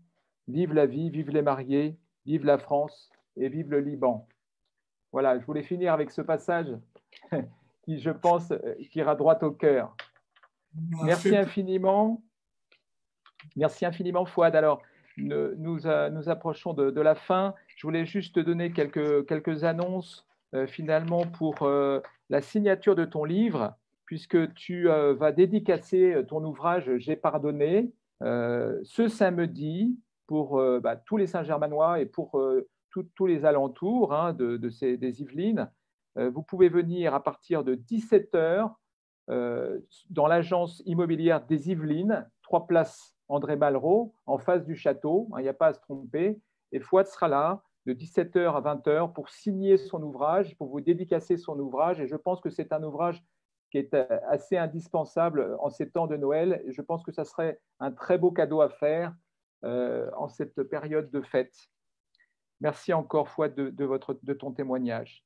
Vive la vie, vive les mariés, vive la France et vive le Liban. Voilà, je voulais finir avec ce passage qui, je pense, ira droit au cœur. Merci infiniment. Merci infiniment, Fouad. Alors, nous approchons de la fin. Je voulais juste te donner quelques annonces finalement pour la signature de ton livre, puisque tu vas dédicacer ton ouvrage J'ai pardonné ce samedi pour tous les Saint-Germanois et pour tous les alentours des Yvelines. Vous pouvez venir à partir de 17 heures dans l'agence immobilière des Yvelines, 3 places André Malraux, en face du château. Il n'y a pas à se tromper. Et Fouad sera là de 17h à 20h pour signer son ouvrage, pour vous dédicacer son ouvrage. Et je pense que c'est un ouvrage qui est assez indispensable en ces temps de Noël. Et je pense que ça serait un très beau cadeau à faire en cette période de fête. Merci encore, Fouad, de ton témoignage.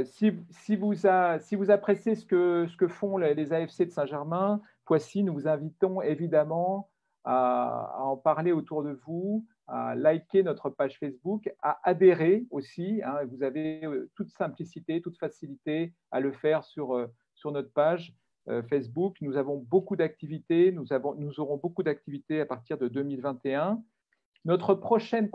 Si vous appréciez ce que font les AFC de Saint-Germain, Poissy, nous vous invitons évidemment à en parler autour de vous, à liker notre page Facebook, à adhérer aussi. Vous avez toute simplicité, toute facilité à le faire sur notre page Facebook. Nous avons beaucoup d'activités, nous aurons beaucoup d'activités à partir de 2021. Notre prochaine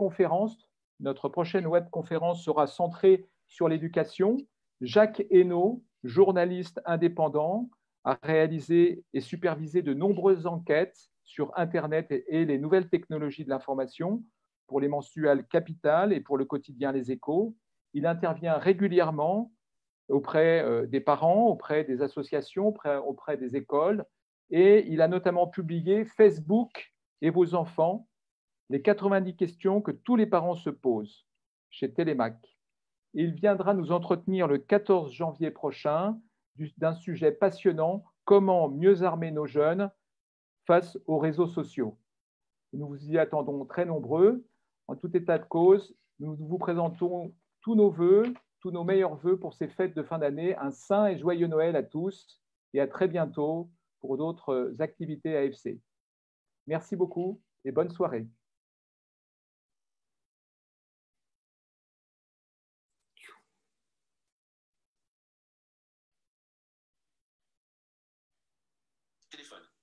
web conférence sera centrée sur l'éducation. Jacques Hainaut, journaliste indépendant, a réalisé et supervisé de nombreuses enquêtes sur Internet et les nouvelles technologies de l'information pour les mensuels Capital et pour le quotidien Les Échos. Il intervient régulièrement auprès des parents, auprès des associations, auprès des écoles, et il a notamment publié Facebook et vos enfants, les 90 questions que tous les parents se posent chez Télémac. Il viendra nous entretenir le 14 janvier prochain d'un sujet passionnant, comment mieux armer nos jeunes face aux réseaux sociaux. Nous vous y attendons très nombreux. En tout état de cause, nous vous présentons tous nos vœux, tous nos meilleurs vœux pour ces fêtes de fin d'année. Un saint et joyeux Noël à tous et à très bientôt pour d'autres activités AFC. Merci beaucoup et bonne soirée. Téléphone.